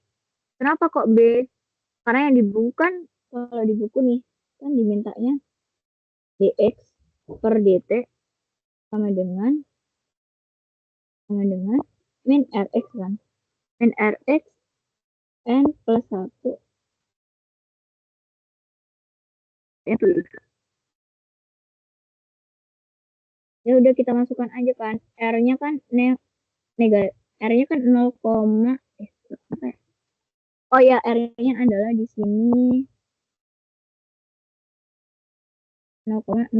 Kenapa kok B? Karena yang di buku kan, kalau di buku nih, kan dimintanya dx per dt sama dengan min rx kan. Min rx n plus 1 itu. Ya udah kita masukkan aja kan. R-nya kan negatif. R-nya kan 0, apa ya? Oh ya, R-nya adalah di sini 0,001.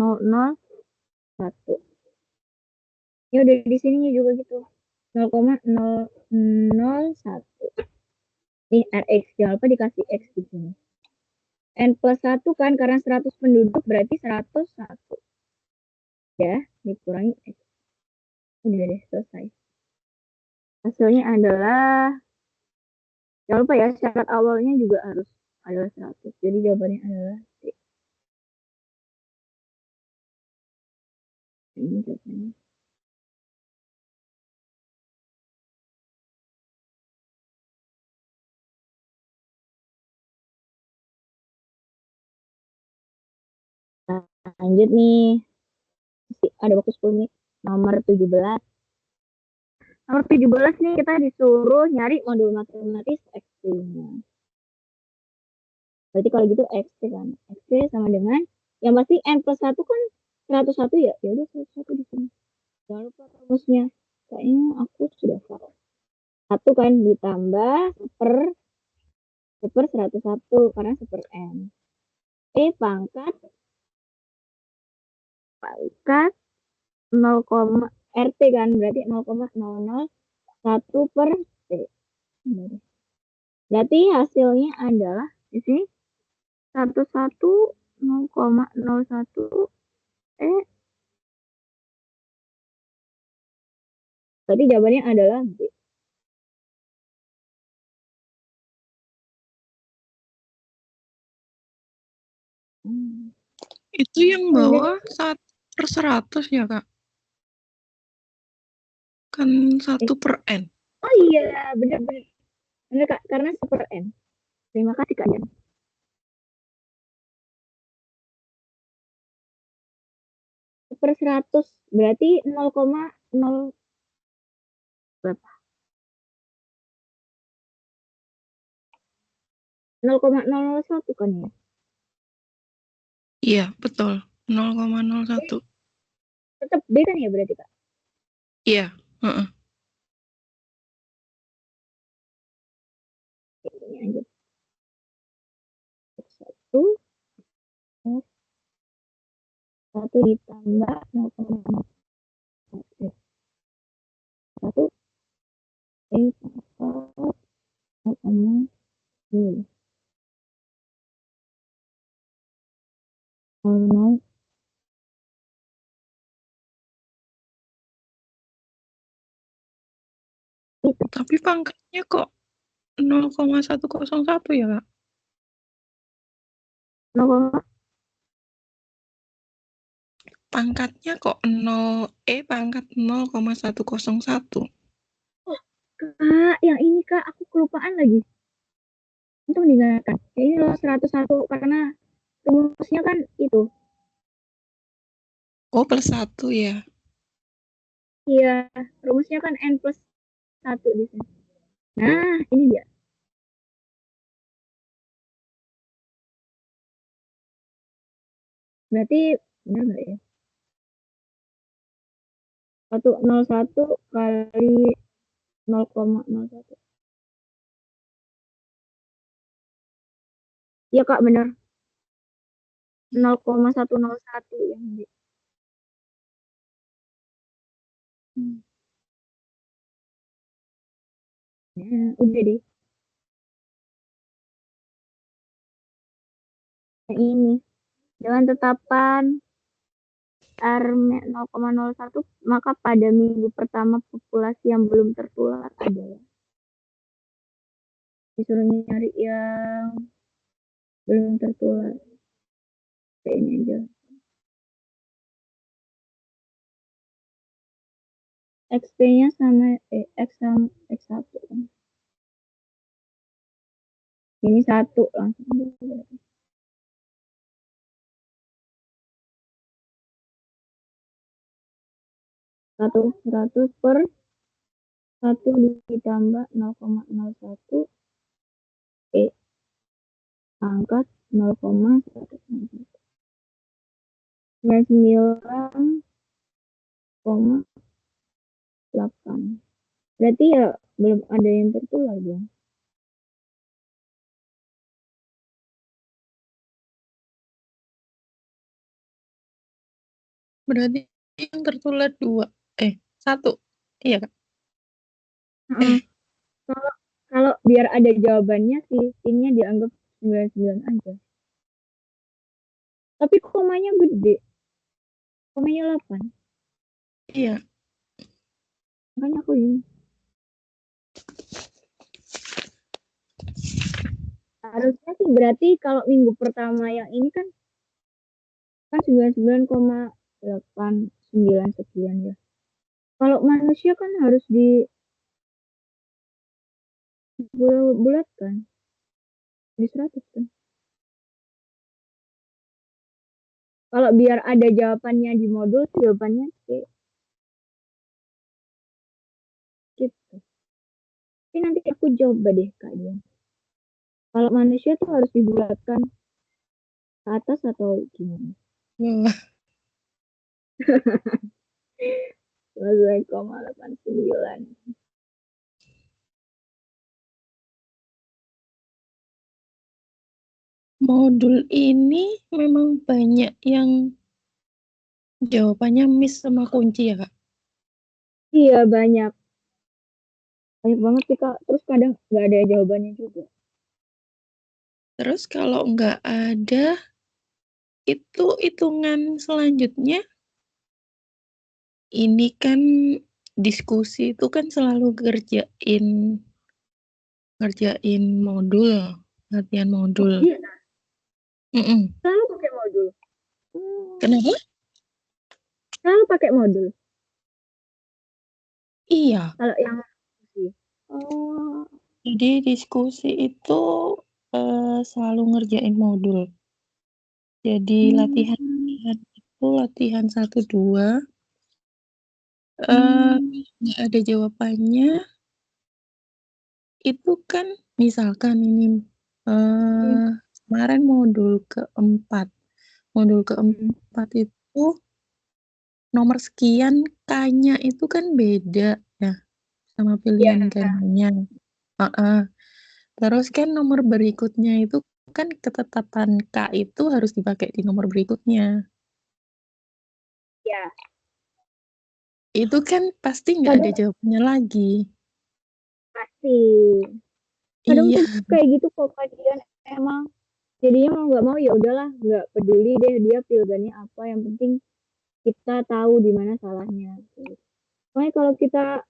Ya udah di sini juga gitu. 0,001. Nih Rx, jangan lupa dikasih X di sini. N plus 1 kan, karena 100 penduduk berarti 101. Ya, dikurangi X. Udah deh, selesai. Hasilnya adalah, jangan lupa ya, syarat awalnya juga harus adalah 100. Jadi jawabannya adalah C. Ini jawabannya. Lanjut nih. Ada waktu 10 menit. Nomor 17. Nomor 17 nih kita disuruh nyari modul matematis X-nya. Berarti kalau gitu X kan. X sama dengan, yang pasti N plus 1 kan 101 ya. Ya udah 101 di sini. Jangan lupa rumusnya. Kayaknya aku sudah tahu. 1 kan ditambah per 101 karena per N. Pangkat 0, RT kan berarti 0,001 per T. Berarti hasilnya adalah di sini 0,01 Berarti jawabannya adalah B. Itu yang bawah 1/100 ya, Kak? Kan 1 per N. Oh iya, benar-benar. Benar, Kak, karena 1 per N. Terima kasih, Kak Jan. Per 100 berarti 0,0 berapa? 0,001 kan ya? Iya, betul. 0,01. Tetap B kan ya berarti, Kak? Iya, heeh. Ini aja. 1 ditambah 0,01. 1 Oh, 0,0. 0,0. Tapi pangkatnya kok 0,101 ya, Kak? 0, Pangkatnya kok 0, pangkat 0,101. Kak, yang ini Kak, aku kelupaan lagi. Untuk meninggalkan. Ini loh 101 karena rumusnya kan itu. Oh, +1 ya. Iya, rumusnya kan N+1 di sini. Nah, ini dia. Berarti benar nggak ya? 101 kali 0,01. Iya Kak, benar. 0,101 yang di. Hmm. Nah, udah deh. Yang ini. Dengan tetapan R 0,01, maka pada minggu pertama populasi yang belum tertular adalah. Disuruh nyari yang belum tertular. Kayak ini aja. XP-nya sama X sama X1 kan. Ini 1 langsung. 100 per 1 ditambah 0,01 angkat 0,99,8. Berarti ya belum ada yang tertular dong. Berarti yang tertular 2. 1. Iya, Kak? Heeh. Kalau kalau biar ada jawabannya sih, ini dianggap 99 aja. Tapi komanya gede. Komanya 8. Iya. Makanya aku ini. Harusnya sih berarti kalau minggu pertama yang ini kan 99,89 sekian ya. Kalau manusia kan harus dibulatkan di 100 kan. Kalau biar ada jawabannya di modul, jawabannya C. Gitu. Tapi nanti aku coba deh Kak Dian. Kalau manusia tuh harus dibulatkan ke atas atau gimana? Wah. 9,89. Modul ini memang banyak yang jawabannya miss sama kunci ya, Kak? Iya banyak. Banyak banget sih Kak. Terus kadang nggak ada jawabannya juga. Terus kalau nggak ada, itu hitungan selanjutnya. Ini kan diskusi itu kan selalu ngerjain modul, latihan modul. Iya, Mm-mm. selalu pakai modul. Kenapa? Selalu pakai modul. Iya. Kalau yang oh, Jadi diskusi itu selalu ngerjain modul. Jadi latihan itu latihan 1, 2. Nggak ada jawabannya. Itu kan misalkan ini kemarin modul keempat. Modul keempat itu nomor sekian K-nya itu kan beda ya sama pilihan ya, gandanya. Terus kan nomor berikutnya itu kan ketetapan K itu harus dipakai di nomor berikutnya. ya. Itu kan pasti nggak ada Kadang jawabannya lagi. pasti. Kadang Iya, tuh kayak gitu kok kajian emang jadinya mau nggak mau ya udahlah nggak peduli deh dia pilgannya apa yang penting kita tahu di mana salahnya. Soalnya kalau kita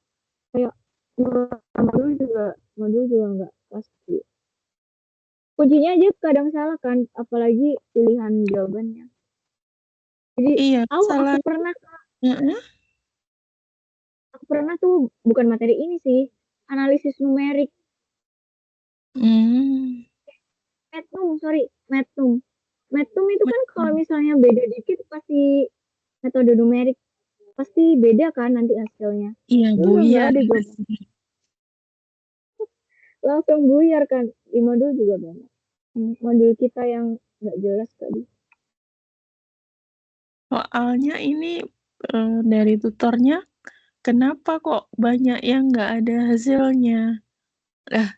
kayak modul juga nggak pasti. Kuncinya aja kadang salah kan, apalagi pilihan jawabannya. Jadi iya, aku aku salah. pernah Heeh. aku pernah tuh bukan materi ini sih, analisis numerik. Hmm. Metnum, sorry, Metnum. Metnum itu kan kalau misalnya beda dikit pasti metode numerik pasti beda kan nanti hasilnya. Iya, Itu udah nggak buyar. ada jawaban. Langsung buyar kan. Di modul juga banyak. Modul kita yang nggak jelas tadi. Soalnya ini dari tutornya, kenapa kok banyak yang nggak ada hasilnya? Lah,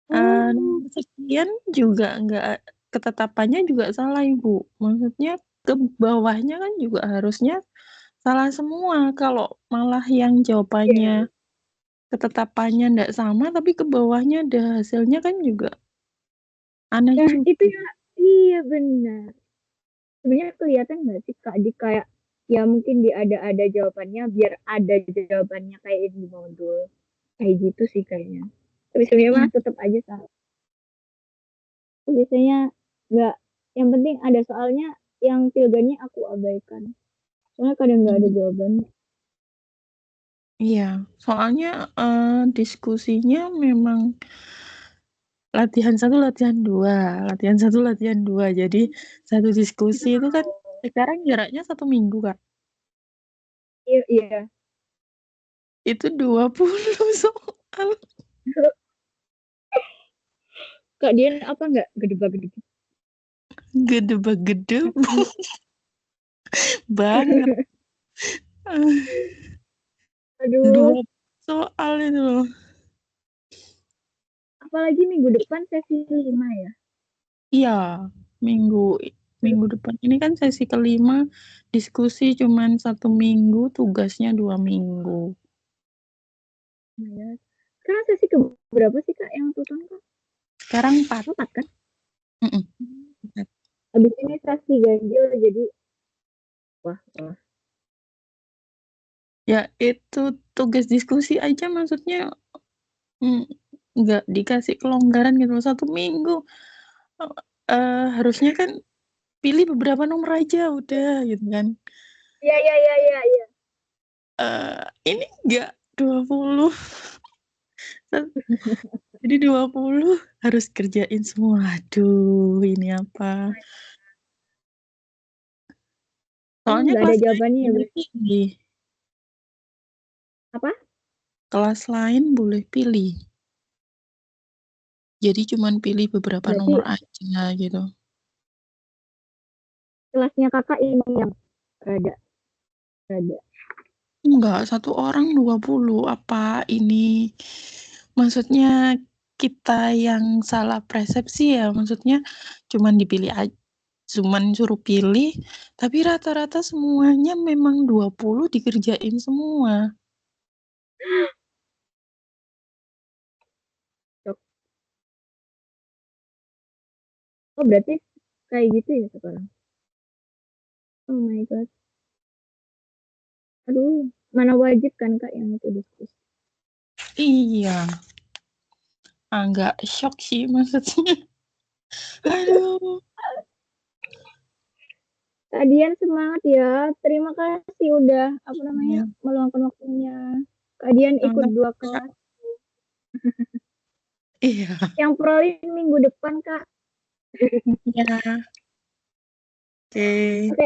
Oh, nomor sekian juga nggak, ketetapannya juga salah, Ibu. Maksudnya ke bawahnya kan juga harusnya salah semua. Kalau malah yang jawabannya iya. ketetapannya nggak sama, tapi ke bawahnya ada hasilnya kan juga aneh Nah, itu juga. ya, iya benar. Sebenarnya kelihatan nggak sih Kak, di kayak ya mungkin di ada jawabannya biar ada jawabannya kayak di modul. Kayak gitu sih kayaknya. Tapi sebenarnya Hmm, mah tetap aja salah. Biasanya nggak, yang penting ada soalnya yang pilgannya aku abaikan. Soalnya kadang nggak ada hmm. jawabannya. Iya, soalnya diskusinya memang latihan satu, latihan dua. Jadi satu diskusi itu kan sekarang jaraknya 1 minggu, Kak. Iya, iya. Itu 20 soal. Kak Dian apa nggak gedebak-gedebak? Gede-gede banget. Aduh, 20 soal itu loh. apalagi minggu depan sesi 5 ya. Iya, minggu Aduh, minggu depan ini kan sesi kelima, diskusi cuman 1 minggu, tugasnya 2 minggu. ya. Sekarang sesi ke berapa sih Kak yang tonton Kak? Sekarang 4. 4 kan? Mm-mm. Habis ini sesi ganjil jadi wah, wah. Ya itu tugas diskusi aja, maksudnya mm, nggak dikasih kelonggaran gitu loh. 1 minggu. Harusnya kan pilih beberapa nomor aja udah gitu kan. Iya, iya, iya, iya, iya. Ini nggak 20. Jadi 20 harus kerjain semua. Aduh, ini apa? Soalnya Nggak ada kelas lain jawabannya ya boleh berarti. pilih. Apa? Kelas lain boleh pilih. Jadi cuman pilih beberapa nomor Berarti aja gitu. kelasnya Kakak ini yang rada, rada. Enggak, satu orang 20. Apa ini? Maksudnya kita yang salah persepsi ya. Maksudnya cuman dipilih aja. Cuman suruh pilih. Tapi rata-rata semuanya memang 20 dikerjain semua. Oh, berarti kayak gitu ya sekarang. Oh my God. Aduh, mana wajib kan Kak yang itu diskusi. Iya. Agak shock sih maksudnya. Aduh. Kak Dian semangat ya. Terima kasih udah apa namanya Iya. meluangkan waktunya. Kak Dian ikut 2 kelas. Iya. Yang prolin minggu depan Kak. Iya. Oke. Oke,